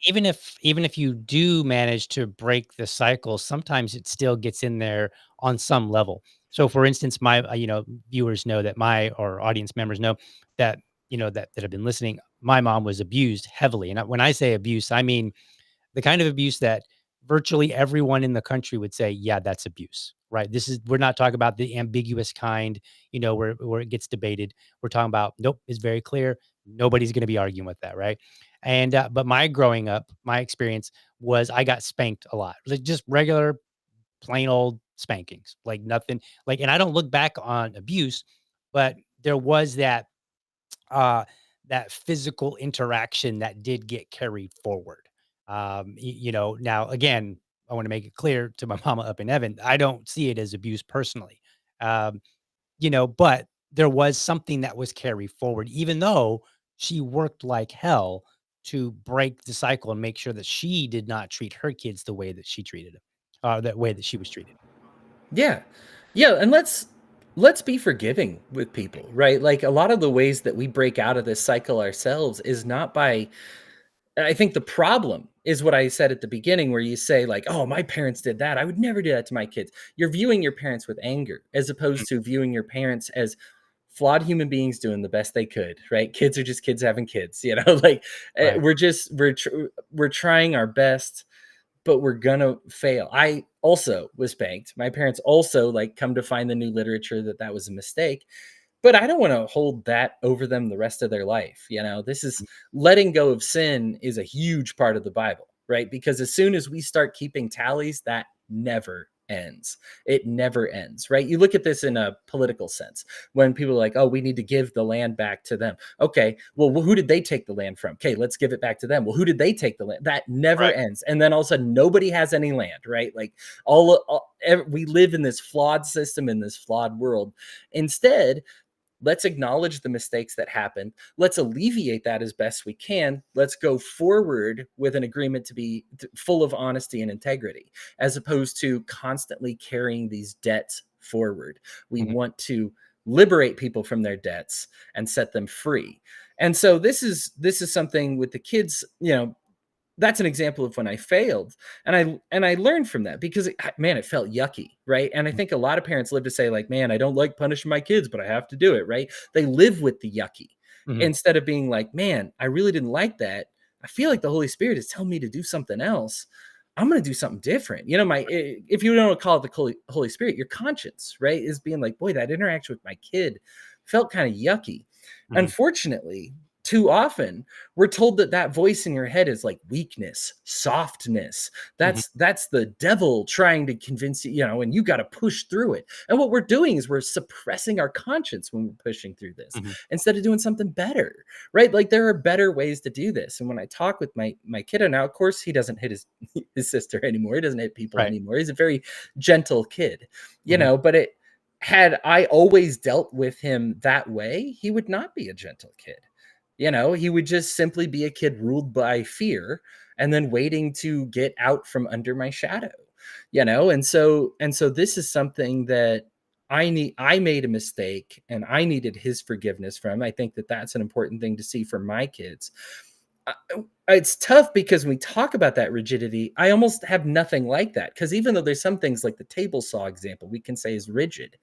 even if you do manage to break the cycle, sometimes it still gets in there on some level. So, for instance, my viewers know that my or audience members know that that have been listening. My mom was abused heavily, and when I say abuse, I mean the kind of abuse that virtually everyone in the country would say, yeah, that's abuse, right? We're not talking about the ambiguous kind, where it gets debated. We're talking about, nope, it's very clear. Nobody's going to be arguing with that, right? And, but my growing up, my experience was I got spanked a lot, like just regular, plain old spankings, like nothing, like, and I don't look back on abuse, but there was uh, that physical interaction that did get carried forward. Now again, I want to make it clear to my mama up in heaven, I don't see it as abuse personally. Um, but there was something that was carried forward, even though she worked like hell to break the cycle and make sure that she did not treat her kids the way that she treated them, that way that she was treated. Yeah. Yeah, and let's be forgiving with people, right? Like a lot of the ways that we break out of this cycle ourselves is not by I think the problem is what I said at the beginning where you say like, "Oh, my parents did that. I would never do that to my kids." You're viewing your parents with anger as Mm. opposed to viewing your parents as flawed human beings doing the best they could, right? Kids are just kids having kids, like Right. we're trying our best, but we're gonna fail. I also was spanked. My parents also like come to find the new literature that was a mistake, but I don't want to hold that over them the rest of their life. This is letting go of sin is a huge part of the Bible, right? Because as soon as we start keeping tallies, that never ends. It never ends, right? You look at this in a political sense when people are like, oh, we need to give the land back to them. Okay, well, who did they take the land from? Okay, let's give it back to them. Well, who did they take the land? That never Right. ends. And then all of a sudden, nobody has any land, right? Like we live in this flawed system in this flawed world. Instead, let's acknowledge the mistakes that happened. Let's alleviate that as best we can. Let's go forward with an agreement to be full of honesty and integrity, as opposed to constantly carrying these debts forward. We Mhm. want to liberate people from their debts and set them free. And so this is something with the kids, that's an example of when I failed, and I learned from that because man, it felt yucky, right? And I think a lot of parents live to say like, man, I don't like punishing my kids, but I have to do it, right? They live with the yucky Mhm. instead of being like, man, I really didn't like that. I feel like the Holy Spirit is telling me to do something else. I'm going to do something different. You know, if you don't call it the Holy Spirit, your conscience, right, is being like, boy, that interaction with my kid felt kind of yucky. Mhm. Unfortunately, too often we're told that voice in your head is like weakness, softness. Mhm. That's the devil trying to convince you, you know, and you got to push through it. And what we're doing is we're suppressing our conscience when we're pushing through this Mhm. instead of doing something better, right? Like there are better ways to do this. And when I talk with my kiddo now, of course, he doesn't hit his sister anymore. He doesn't hit people Right. anymore. He's a very gentle kid, you Mhm. know, but had I always dealt with him that way, he would not be a gentle kid. You know, he would just simply be a kid ruled by fear and then waiting to get out from under my shadow, you know? And so this is something that I made a mistake and I needed his forgiveness from. I think that that's an important thing to see for my kids. uh, it's tough because when we talk about that rigidity, I almost have nothing like that. Because even though there's some things like the table saw example we can say is rigid,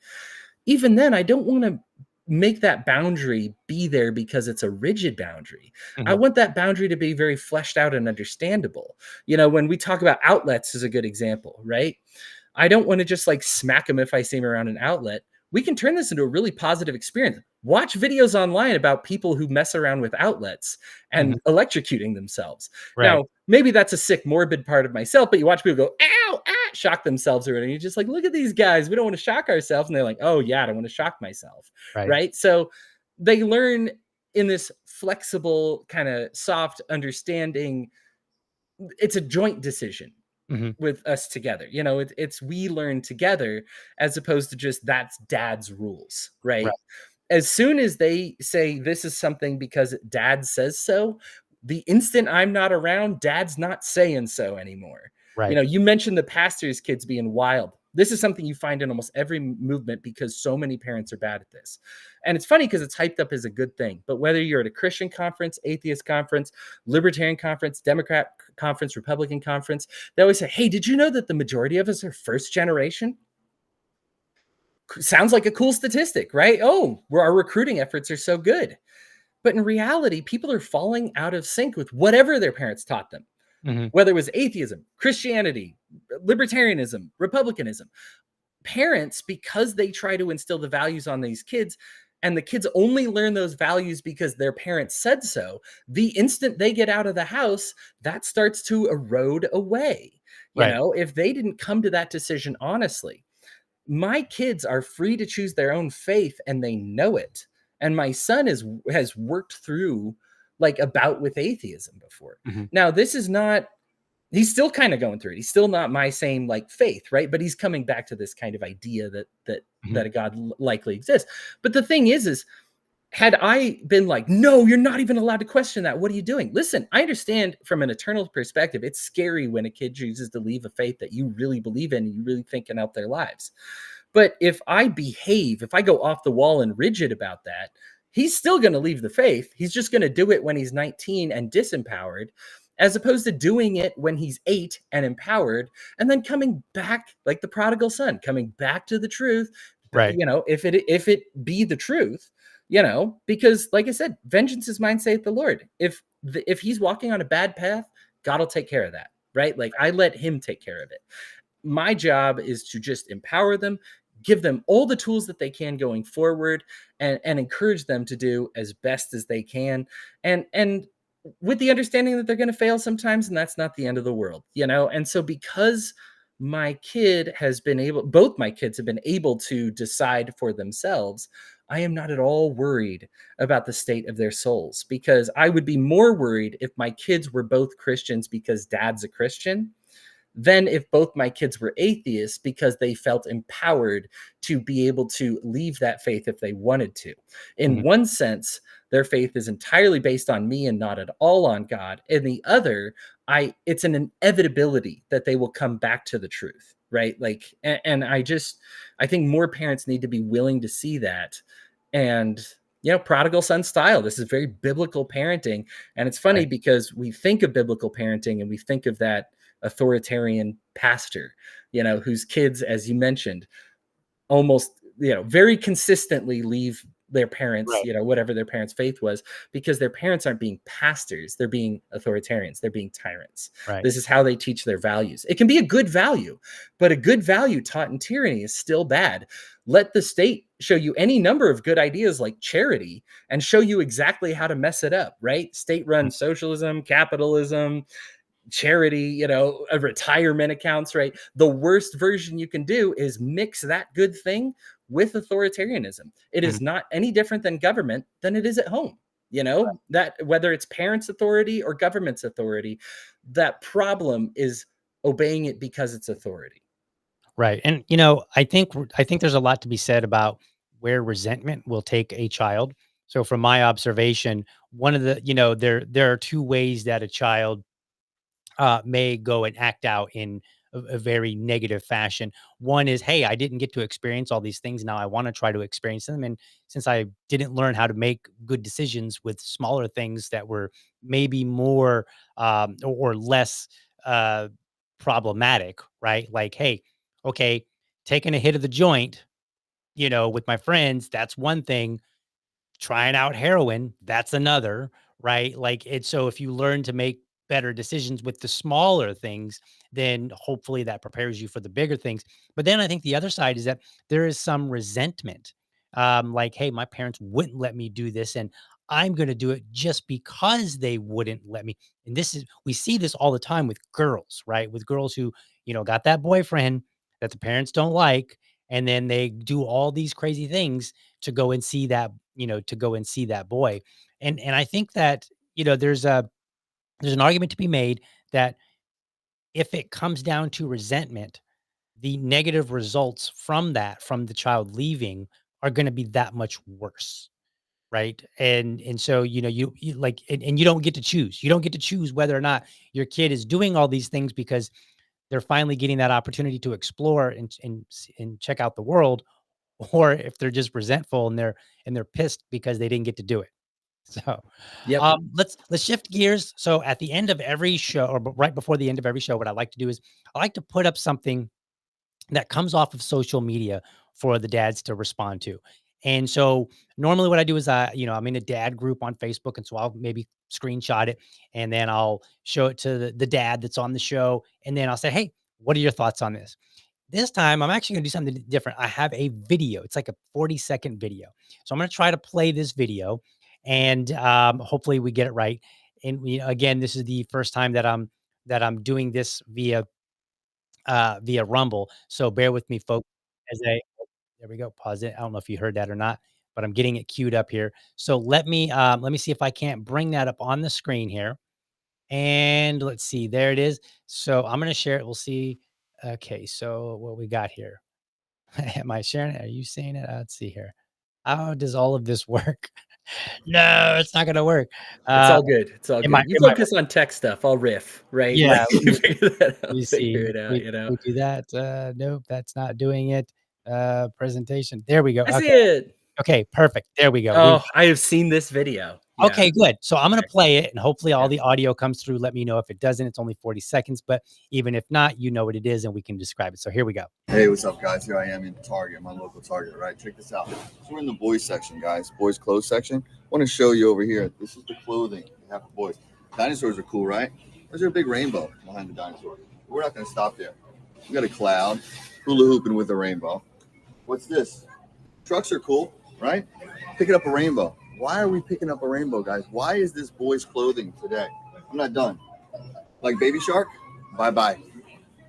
even then, I don't want to make that boundary be there because it's a rigid boundary. I Mhm. want that boundary to be very fleshed out and understandable. You know, when we talk about outlets is a good example, right? I don't want to just like smack him if I see him around an outlet. We can turn this into a really positive experience. Watch videos online about people who mess around with outlets Mhm. and electrocuting themselves. Right. Now, maybe that's a sick, morbid part of myself, but you watch people go, ow, ah, shock themselves or whatever. And you're just like, look at these guys. We don't want to shock ourselves. And they're like, oh, yeah, I don't want to shock myself. Right. Right. So they learn in this flexible, kind of soft understanding. It's a joint decision Mhm. with us together. You know, it's we learn together as opposed to just that's dad's rules, Right. right? As soon as they say this is something because dad says so, the instant I'm not around, dad's not saying so anymore. You Right. know, you mentioned the pastor's kids being wild. This is something you find in almost every movement because so many parents are bad at this. And it's funny because it's hyped up as a good thing. But whether you're at a Christian conference, atheist conference, libertarian conference, Democrat conference, Republican conference, they always say, hey, did you know that the majority of us are first generation? Sounds like a cool statistic, right? Oh, our recruiting efforts are so good. But in reality, people are falling out of sync with whatever their parents taught them, Mhm. whether it was atheism, Christianity, libertarianism, republicanism. Parents, because they try to instill the values on these kids, and the kids only learn those values because their parents said so, the instant they get out of the house, that starts to erode away. You Right. know, if they didn't come to that decision honestly, my kids are free to choose their own faith and they know it. And my son has worked through like a bout with atheism before. Mhm. Now, this is not he's still kind of going through it. He's still not my same like faith, right? But he's coming back to this kind of idea Mhm. that a God likely exists. But the thing is had I been like, no, you're not even allowed to question that. What are you doing? Listen, I understand from an eternal perspective, it's scary when a kid chooses to leave a faith that you really believe in and you really think can help their lives. But if I behave, if I go off the wall and rigid about that, he's still going to leave the faith. He's just going to do it when he's 19 and disempowered, as opposed to doing it when he's 8 and empowered, and then coming back like the prodigal son, coming back to the truth. Right. You know, if it be the truth, you know, because like I said, vengeance is mine, saith the Lord. If he's walking on a bad path, God will take care of that, right? Like I let him take care of it. My job is to just empower them, give them all the tools that they can going forward, and encourage them to do as best as they can, and with the understanding that they're going to fail sometimes, and that's not the end of the world, you know. And so because both my kids have been able to decide for themselves, I am not at all worried about the state of their souls, because I would be more worried if my kids were both Christians because dad's a Christian than if both my kids were atheists because they felt empowered to be able to leave that faith if they wanted to. In Mhm. one sense, their faith is entirely based on me and not at all on God. In the other, it's an inevitability that they will come back to the truth, right? Like, and I think more parents need to be willing to see that. And you know, prodigal son style. This is very biblical parenting. And it's funny Right. because we think of biblical parenting and we think of that authoritarian pastor, you know, whose kids, as you mentioned, almost, you know, very consistently leave their parents, Right. whatever their parents' faith was, because their parents aren't being pastors. They're being authoritarians. They're being tyrants. Right. This is how they teach their values. It can be a good value, but a good value taught in tyranny is still bad. Let the state show you any number of good ideas like charity and show you exactly how to mess it up, right? State-run Mm. socialism, capitalism, charity, retirement accounts, right? The worst version you can do is mix that good thing with authoritarianism. It Mhm. is not any different than government than it is at home. That whether it's parents' authority or government's authority, that problem is obeying it because it's authority. Right. And I think there's a lot to be said about where resentment will take a child. So from my observation, one of the, there are two ways that a child may go and act out in a very negative fashion. One is, hey, I didn't get to experience all these things. Now I want to try to experience them. And since I didn't learn how to make good decisions with smaller things that were maybe more or less uh, problematic, right? Like, hey, okay, taking a hit of the joint, with my friends, that's one thing. Trying out heroin, that's another, right? Like, it's so if you learn to make better decisions with the smaller things, then hopefully that prepares you for the bigger things. But then I think the other side is that there is some resentment. Like, hey, my parents wouldn't let me do this, and I'm going to do it just because they wouldn't let me. And we see this all the time with girls, right? With girls who, got that boyfriend that the parents don't like, and then they do all these crazy things to go and see that boy. And I think that, there's an argument to be made that if it comes down to resentment, the negative results from the child leaving are going to be that much worse. Right. And so, you like, and you don't get to choose. You don't get to choose whether or not your kid is doing all these things because they're finally getting that opportunity to explore and check out the world, or if they're just resentful and they're pissed because they didn't get to do it. So, Yep. let's shift gears. So at the end of every show, or right before the end of every show, what I like to do is I like to put up something that comes off of social media for the dads to respond to. And so normally what I do is I'm in a dad group on Facebook. And so I'll maybe screenshot it and then I'll show it to the dad that's on the show. And then I'll say, hey, what are your thoughts on this? This time, I'm actually gonna do something different. I have a video. It's like a 40-second video. So I'm gonna try to play this video, and hopefully we get it right. And again, this is the first time that I'm doing this via Rumble. So bear with me, folks. As I There we go. Pause it. I don't know if you heard that or not, but I'm getting it queued up here. So let me see if I can't bring that up on the screen here. And let's see. There it is. So I'm gonna share it. We'll see. Okay, so what we got here. Am I sharing it? Are you seeing it? Let's see here. How does all of this work? No, it's not gonna work. It's Uh, all good. It's all it might good. You it might work. focus on tech stuff. I'll riff, right? Yeah, Like figure that let out, me figure see. it out, We do that. Nope, that's not doing it. Presentation. There we go. I see Okay. it. Okay, perfect. There we go. We Oh, I have seen this video. Yeah. Okay, good. So I'm gonna Okay. play it and hopefully all Yeah. the audio comes through. Let me know if it doesn't. It's only 40 seconds, but even if not, you know what it is and we can describe it. So here we go. Hey, what's up, guys? Here I am in Target, my local Target, right? Check this out. So we're in the boys section, guys, boys clothes section. I want to show you over here. This is the clothing we have for boys. Dinosaurs are cool, right? There's a big rainbow behind the dinosaur. But we're not going to stop there. We got a cloud, hula hooping with a rainbow. What's this? Trucks are cool, right? Picking up a rainbow. Why are we picking up a rainbow, guys? Why is this boys clothing today? I'm not done. Like Baby Shark? Bye-bye.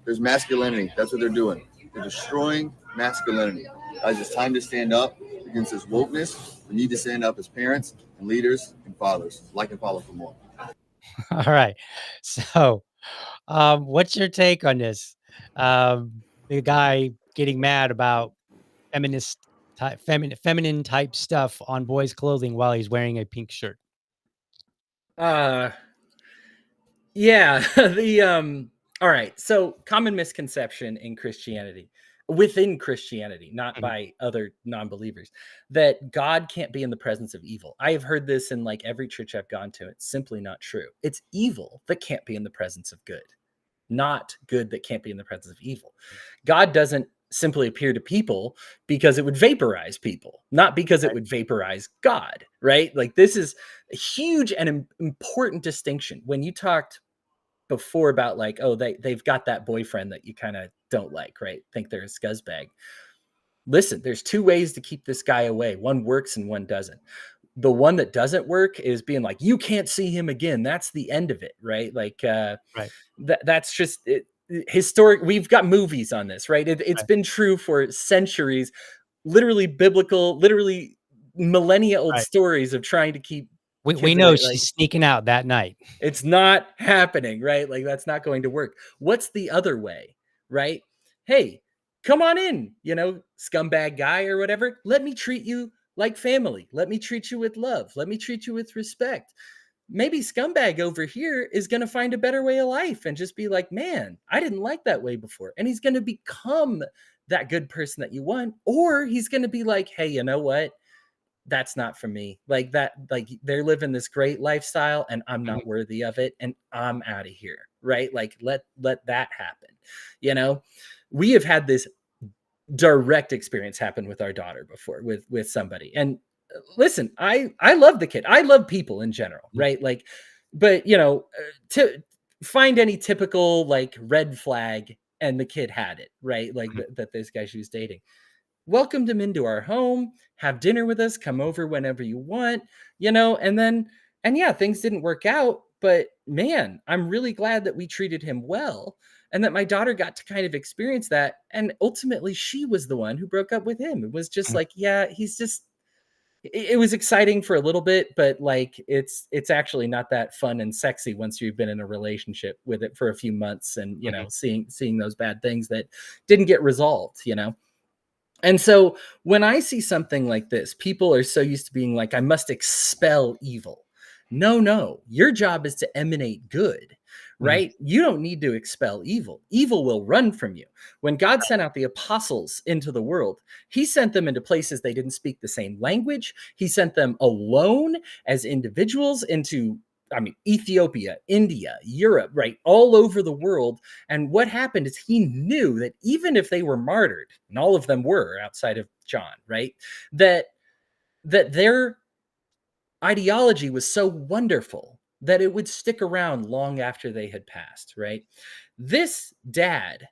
There's masculinity. That's what they're doing. They're destroying masculinity. Guys, it's time to stand up against this wokeness. We need to stand up as parents and leaders and fathers. Like and follow for more. All right. So what's your take on this? The guy getting mad about feminist feminine type stuff on boys' clothing while he's wearing a pink shirt. Uh yeah, all right. So common misconception in Christianity, within Christianity, not Mhm. by other non-believers, that God can't be in the presence of evil. I have heard this in like every church I've gone to. It's simply not true. It's evil that can't be in the presence of good, not good that can't be in the presence of evil. God doesn't simply appear to people because it would vaporize people, not because it would vaporize God, right? Like, this is a huge and important distinction. When you talked before about like, oh, they've got that boyfriend that you kind of don't like, right? Think they're a scuzzbag. Listen, there's two ways to keep this guy away. One works and one doesn't. The one that doesn't work is being like, you can't see him again. That's the end of it, right? Like, that's just it. Historic. We've got movies on this, right? It's been true for centuries, literally biblical, literally millennia old stories of trying to keep. We know she's sneaking out that night. It's not happening, right? Like, that's not going to work. What's the other way, right? Hey, come on in, scumbag guy or whatever. Let me treat you like family. Let me treat you with love. Let me treat you with respect. Maybe scumbag over here is going to find a better way of life and just be like, man, I didn't like that way before. And he's going to become that good person that you want. Or he's going to be like, hey, you know what? That's not for me. Like that, like they're living this great lifestyle and I'm not worthy of it. And I'm out of here. Right. Like let that happen. We have had this direct experience happen with our daughter before with somebody. And listen, I love the kid. I love people in general. Right. Like, but to find any typical like red flag, and the kid had it, right? Like that this guy she was dating. Welcomed him into our home, have dinner with us, come over whenever you want, and yeah, things didn't work out, but man, I'm really glad that we treated him well and that my daughter got to kind of experience that. And ultimately she was the one who broke up with him. It was just like, yeah, it was exciting for a little bit, but like, it's actually not that fun and sexy once you've been in a relationship with it for a few months and, seeing those bad things that didn't get resolved, And so when I see something like this, people are so used to being like, I must expel evil. No, your job is to emanate good, right? You don't need to expel evil. Evil will run from you. When God sent out the apostles into the world, he sent them into places they didn't speak the same language. He sent them alone as individuals into Ethiopia, India, Europe, right? All over the world. And what happened is he knew that even if they were martyred, and all of them were outside of John, right? That their ideology was so wonderful that it would stick around long after they had passed, right? This dad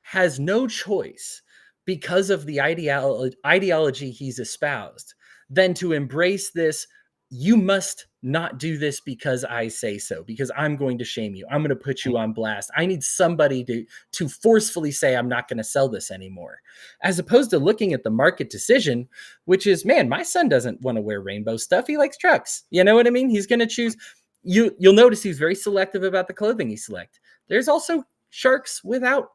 has no choice because of the ideology he's espoused than to embrace this. You must not do this because I say so, because I'm going to shame you. I'm going to put you on blast. I need somebody to forcefully say, I'm not going to sell this anymore. As opposed to looking at the market decision, which is, man, my son doesn't want to wear rainbow stuff. He likes trucks. You know what I mean? He's going to choose. You'll notice he's very selective about the clothing he selects. There's also sharks without,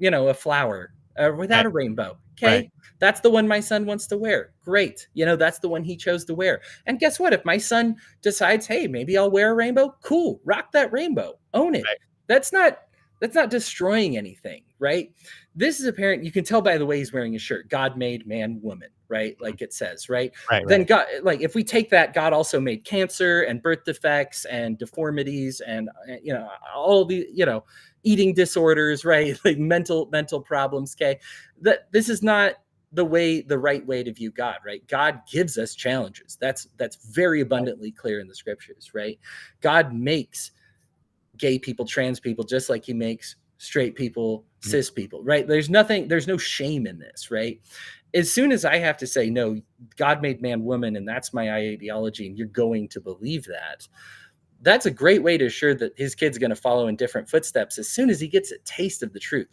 a flower, without a rainbow. Okay. That's the one my son wants to wear. Great. That's the one he chose to wear. And guess what? If my son decides, hey, maybe I'll wear a rainbow, cool. Rock that rainbow. Own it. That's not destroying anything, right? This is apparent. You can tell by the way he's wearing his shirt. God made man, woman, right? Like it says, right? Then God, like if we take that, God also made cancer and birth defects and deformities and, all the, eating disorders, right? Like mental problems. Okay. This is not the right way to view God, right? God gives us challenges. That's very abundantly clear in the scriptures, right? God makes gay people, trans people, just like he makes straight people, cis people, right? There's no shame in this, right? As soon as I have to say, no, God made man, woman, and that's my ideology, and you're going to believe that, that's a great way to assure that his kid's going to follow in different footsteps as soon as he gets a taste of the truth.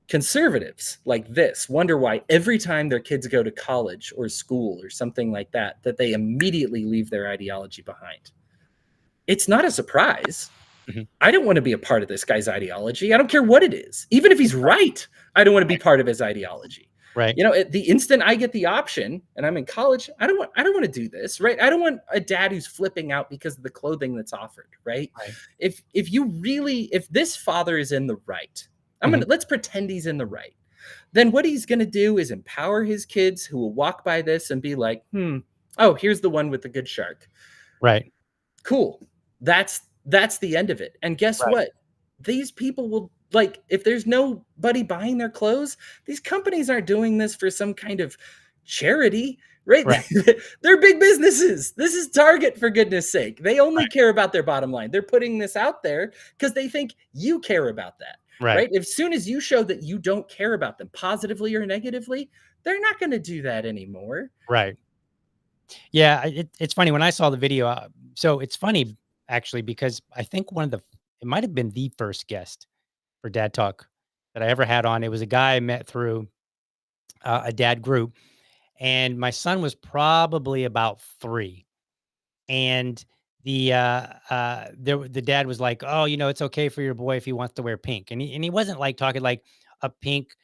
Conservatives like this wonder why every time their kids go to college or school or something like that they immediately leave their ideology behind. It's not a surprise. I don't want to be a part of this guy's ideology. I don't care what it is. Even if he's right, I don't want to be part of his ideology. Right. The instant I get the option and I'm in college, I don't want to do this, right? I don't want a dad who's flipping out because of the clothing that's offered, right? If this father is in the right, let's pretend he's in the right. Then what he's going to do is empower his kids who will walk by this and be like, oh, here's the one with the good shark. Right. Cool. That's the end of it. And guess what? These people will Like, if there's nobody buying their clothes, these companies aren't doing this for some kind of charity, right? They're big businesses. This is Target, for goodness sake. They only care about their bottom line. They're putting this out there because they think you care about that, right? As soon as you show that you don't care about them positively or negatively, they're not going to do that anymore. Right. Yeah, it's funny when I saw the video. So it's funny actually because I think it might have been the first guest for Dad Talk that I ever had on. It was a guy I met through a dad group, and my son was probably about 3, and the dad was like, "Oh, it's okay for your boy if he wants to wear pink," and he wasn't like talking like a pink,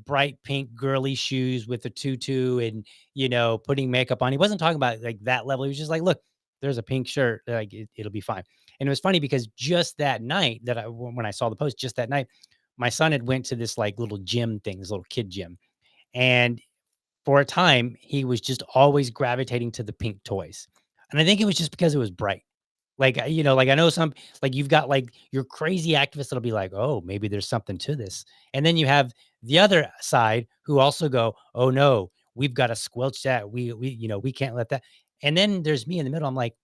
bright pink girly shoes with a tutu and putting makeup on. He wasn't talking about like that level. He was just like, "Look, there's a pink shirt, like it'll be fine." And it was funny because just that night when I saw the post, just that night, my son had went to this like little gym thing, this little kid gym, and for a time, he was just always gravitating to the pink toys. And I think it was just because it was bright. Like, like I know like you've got like your crazy activists that'll be like, oh, maybe there's something to this. And then you have the other side who also go, oh no, we've got to squelch that. We can't let that. And then there's me in the middle. I'm like,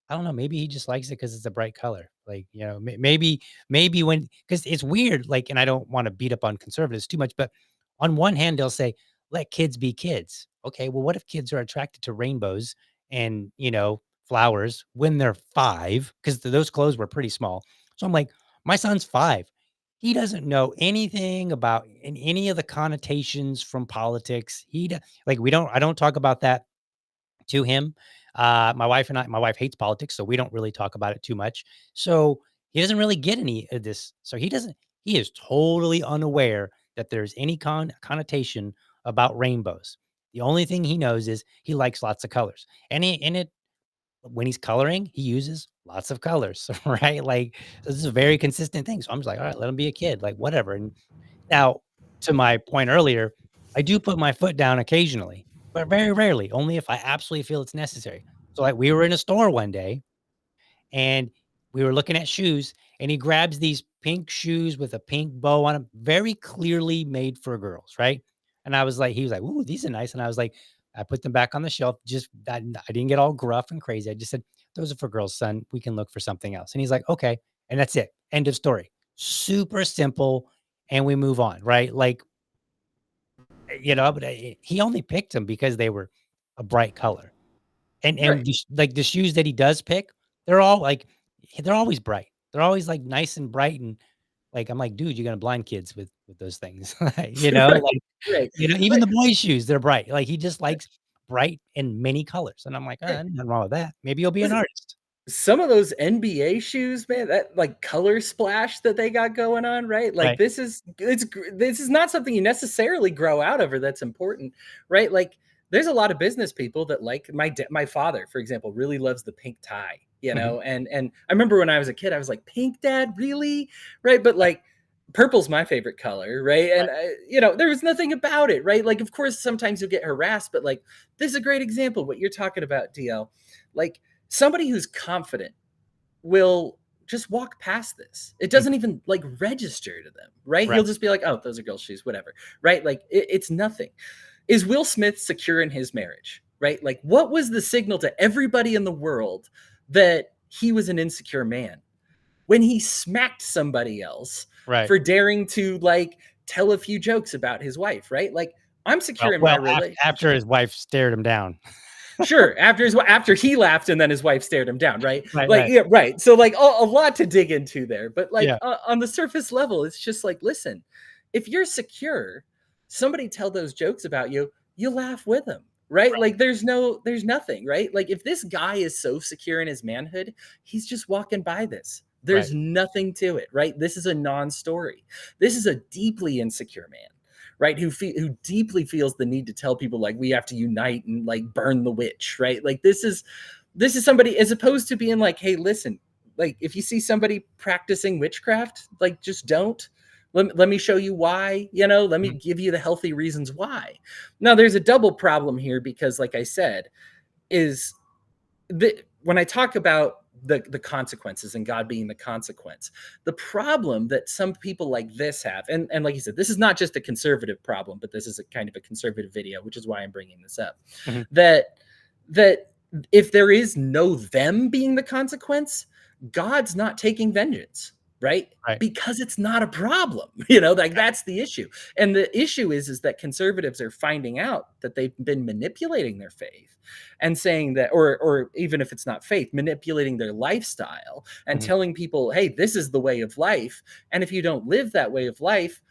I don't know. Maybe he just likes it because it's a bright color. Like, maybe because it's weird. Like, and I don't want to beat up on conservatives too much, but on one hand, they'll say, let kids be kids. Okay, well, what if kids are attracted to rainbows and, flowers when they're 5? Because those clothes were pretty small. So I'm like, my son's 5. He doesn't know anything about in any of the connotations from politics. I don't talk about that to him. My wife hates politics, so we don't really talk about it too much. So he doesn't really get any of this. So he is totally unaware that there's any connotation about rainbows. The only thing he knows is he likes lots of colors. When he's coloring, he uses lots of colors, right? Like, this is a very consistent thing. So I'm just like, all right, let him be a kid, like whatever. And now, to my point earlier, I do put my foot down occasionally, but very rarely, only if I absolutely feel it's necessary. So like we were in a store one day and we were looking at shoes and he grabs these pink shoes with a pink bow on them, very clearly made for girls, right? And he was like, "Ooh, these are nice." And I was like, I put them back on the shelf. I didn't get all gruff and crazy. I just said, "Those are for girls, son. We can look for something else." And he's like, "Okay." And that's it. End of story. Super simple. And we move on, right? Like, but he only picked them because they were a bright color. And like the shoes that he does pick, they're always bright. They're always like nice and bright. And like, I'm like, dude, you're going to blind kids with those things, even the boys' shoes, they're bright. Like he just likes bright and many colors. And I'm like, oh, nothing wrong with that. Maybe you'll be an artist. Some of those NBA shoes, man, that like color splash that they got going on, right? Like this is not something you necessarily grow out of or that's important, right? Like there's a lot of business people that like my father, for example, really loves the pink tie, and I remember when I was a kid, I was like, pink, Dad, really? Right. But like purple's my favorite color, right? And there was nothing about it, right? Like, of course, sometimes you'll get harassed, but like this is a great example of what you're talking about, DL. Like somebody who's confident will just walk past this. It doesn't even like register to them, right? He'll just be like, oh, those are girls' shoes, whatever, right? Like it's nothing. Is Will Smith secure in his marriage, right? Like what was the signal to everybody in the world that he was an insecure man? When he smacked somebody else for daring to like tell a few jokes about his wife, right? Like I'm secure in my relationship. After his wife stared him down. Sure. After he laughed and then his wife stared him down, right? Yeah, right. So like a lot to dig into there, but like on the surface level, it's just like, listen, if you're secure, somebody tell those jokes about you, you laugh with them, right? Like there's nothing, right? Like if this guy is so secure in his manhood, he's just walking by this. There's nothing to it, right? This is a non-story. This is a deeply insecure man, right? Who deeply feels the need to tell people like we have to unite and like burn the witch, right? Like this is somebody, as opposed to being like, hey, listen, like if you see somebody practicing witchcraft, like just don't. Let me show you why, let me give you the healthy reasons why. Now there's a double problem here because like I said, when I talk about the consequences and God being the consequence. The problem that some people like this have, and like you said, this is not just a conservative problem, but this is a kind of a conservative video, which is why I'm bringing this up. Mhm. That if there is no them being the consequence, God's not taking vengeance, right? Right. Because it's not a problem, like that's the issue. And the issue is that conservatives are finding out that they've been manipulating their faith and saying that, or even if it's not faith, manipulating their lifestyle and Mhm. telling people, hey, this is the way of life. And if you don't live that way of life,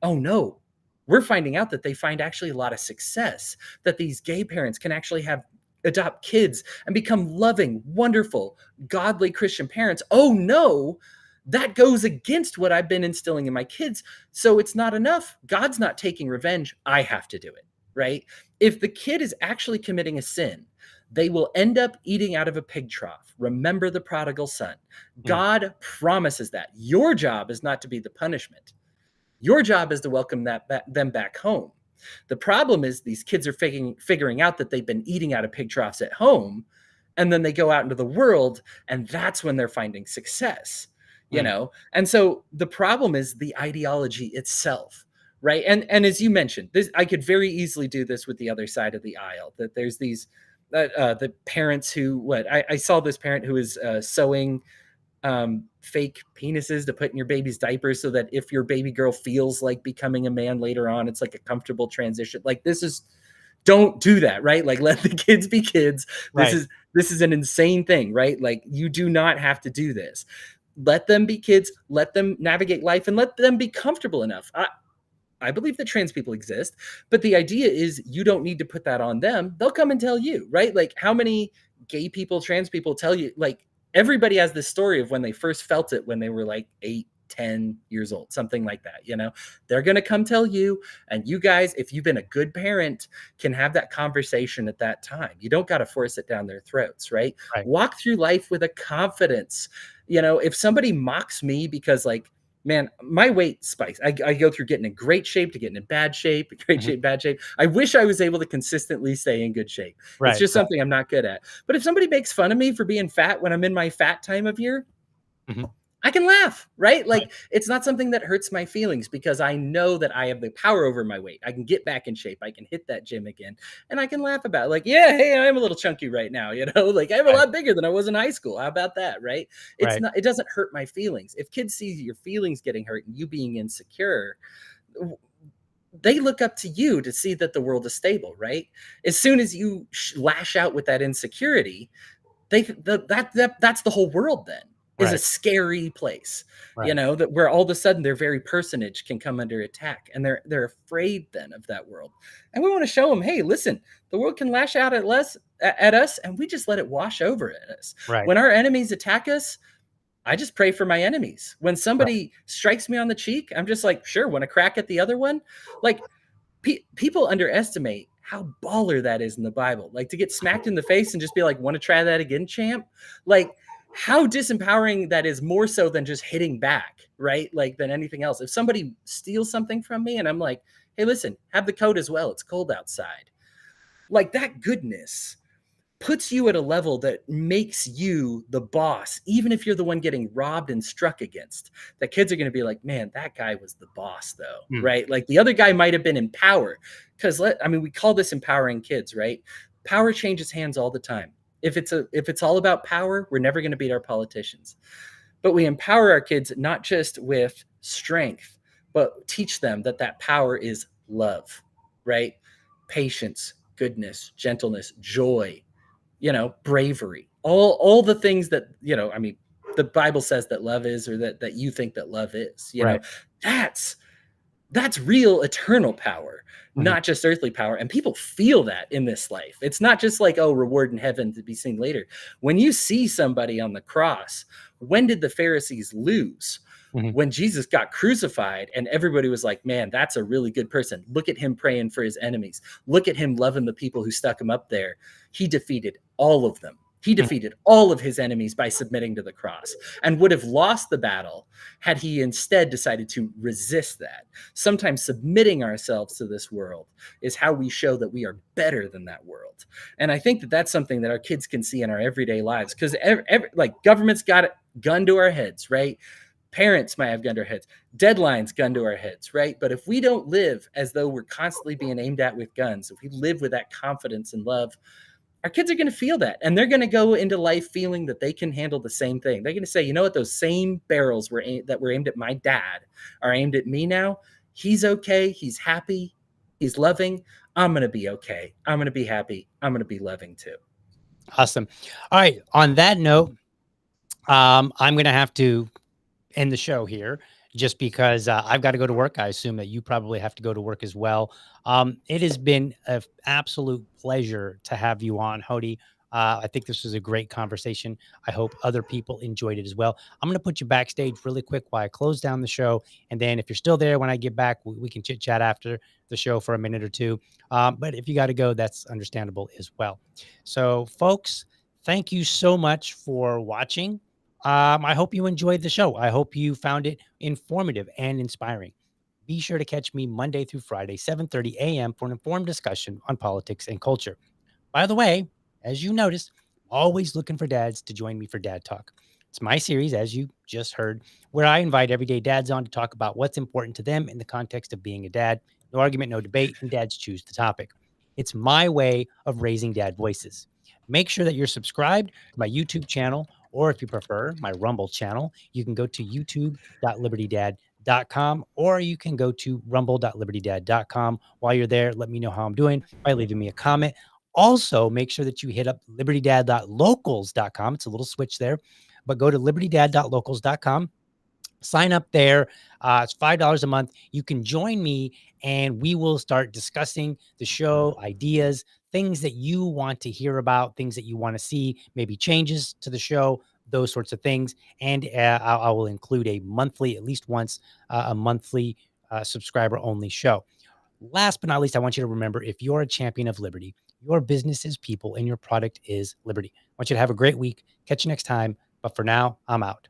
oh no, we're finding out that they find actually a lot of success, that these gay parents can actually adopt kids and become loving, wonderful, godly Christian parents. Oh no, that goes against what I've been instilling in my kids. So it's not enough. God's not taking revenge. I have to do it, right? If the kid is actually committing a sin, they will end up eating out of a pig trough. Remember the prodigal son. God promises that. Your job is not to be the punishment. Your job is to welcome them back home. The problem is these kids are figuring out that they've been eating out of pig troughs at home, and then they go out into the world, and that's when they're finding success, And so the problem is the ideology itself, right? And as you mentioned, this, I could very easily do this with the other side of the aisle, that there's these the parents who I saw this parent who is sewing fake penises to put in your baby's diapers so that if your baby girl feels like becoming a man later on, it's like a comfortable transition. Like don't do that, right? Like let the kids be kids. Right. This is an insane thing, right? Like you do not have to do this. Let them be kids, let them navigate life, and let them be comfortable enough. I believe that trans people exist, but the idea is you don't need to put that on them. They'll come and tell you, right? Like how many gay people, trans people tell you, like everybody has this story of when they first felt it when they were like 8, 10 years old, something like that, They're going to come tell you, and you guys, if you've been a good parent, can have that conversation at that time. You don't got to force it down their throats, right? Walk through life with a confidence. If somebody mocks me because like, man, my weight spikes. I go through getting in great shape to getting in bad shape, bad shape. I wish I was able to consistently stay in good shape. It's just something I'm not good at. But if somebody makes fun of me for being fat when I'm in my fat time of year, I can laugh, right? Like it's not something that hurts my feelings because I know that I have the power over my weight. I can get back in shape. I can hit that gym again, and I can laugh about it. Like, yeah, hey, I'm a little chunky right now, like I'm a lot bigger than I was in high school. How about that, right? It's not. It doesn't hurt my feelings. If kids see your feelings getting hurt and you being insecure, they look up to you to see that the world is stable, right? As soon as you lash out with that insecurity, that's the whole world then. Is a scary place, that where all of a sudden their very personage can come under attack, and they're afraid then of that world. And we want to show them, hey, listen, the world can lash out at us, and we just let it wash over at us. When our enemies attack us, I just pray for my enemies. When somebody strikes me on the cheek, I'm just like, sure, want to crack at the other one? Like people underestimate how baller that is in the Bible. Like to get smacked in the face and just be like, want to try that again, champ? Like how disempowering that is, more so than just hitting back, right? Like than anything else. If somebody steals something from me and I'm like, hey, listen, have the coat as well. It's cold outside. Like that goodness puts you at a level that makes you the boss, even if you're the one getting robbed and struck against. The kids are going to be like, man, that guy was the boss though, right? Like the other guy might've been in power because we call this empowering kids, right? Power changes hands all the time. If it's all about power, we're never going to beat our politicians. But we empower our kids not just with strength, but teach them that power is love, right? Patience, goodness, gentleness, joy, bravery, all the things that, the Bible says that love is, or that you think that love is, that's real eternal power, not just earthly power. And people feel that in this life. It's not just like, oh, reward in heaven to be seen later. When you see somebody on the cross, when did the Pharisees lose? When Jesus got crucified and everybody was like, man, that's a really good person. Look at him praying for his enemies. Look at him loving the people who stuck him up there. He defeated all of them. He defeated all of his enemies by submitting to the cross and would have lost the battle had he instead decided to resist that. Sometimes submitting ourselves to this world is how we show that we are better than that world. And I think that that's something that our kids can see in our everyday lives, because like government's got a gun to our heads, right? Parents might have gun to our heads, deadlines gun to our heads, right? But if we don't live as though we're constantly being aimed at with guns, if we live with that confidence and love, our kids are going to feel that, and they're going to go into life feeling that they can handle the same thing. They're going to say, you know what, those same barrels that were aimed at my dad are aimed at me now. He's okay. He's happy. He's loving. I'm going to be okay. I'm going to be happy. I'm going to be loving too. Awesome. All right. On that note, I'm going to have to end the show here just because I've got to go to work. I assume that you probably have to go to work as well. It has been an absolute pleasure to have you on, Hodey. I think this was a great conversation. I hope other people enjoyed it as well. I'm going to put you backstage really quick while I close down the show. And then if you're still there when I get back, we can chit chat after the show for a minute or two. But if you got to go, that's understandable as well. So folks, thank you so much for watching. I hope you enjoyed the show. I hope you found it informative and inspiring. Be sure to catch me Monday through Friday, 7:30 a.m. for an informed discussion on politics and culture. By the way, as you noticed, always looking for dads to join me for Dad Talk. It's my series, as you just heard, where I invite everyday dads on to talk about what's important to them in the context of being a dad. No argument, no debate, and dads choose the topic. It's my way of raising dad voices. Make sure that you're subscribed to my YouTube channel, or if you prefer, my Rumble channel. You can go to youtube.libertydad.com, or you can go to rumble.libertydad.com. While you're there, let me know how I'm doing by leaving me a comment. Also, make sure that you hit up libertydad.locals.com. It's a little switch there, but go to libertydad.locals.com. Sign up there. It's $5 a month. You can join me and we will start discussing the show, ideas, things that you want to hear about, things that you want to see, maybe changes to the show, those sorts of things. And I will include a monthly, at least once, a monthly subscriber only show. Last but not least, I want you to remember, if you're a champion of liberty, your business is people and your product is liberty. I want you to have a great week. Catch you next time. But for now, I'm out.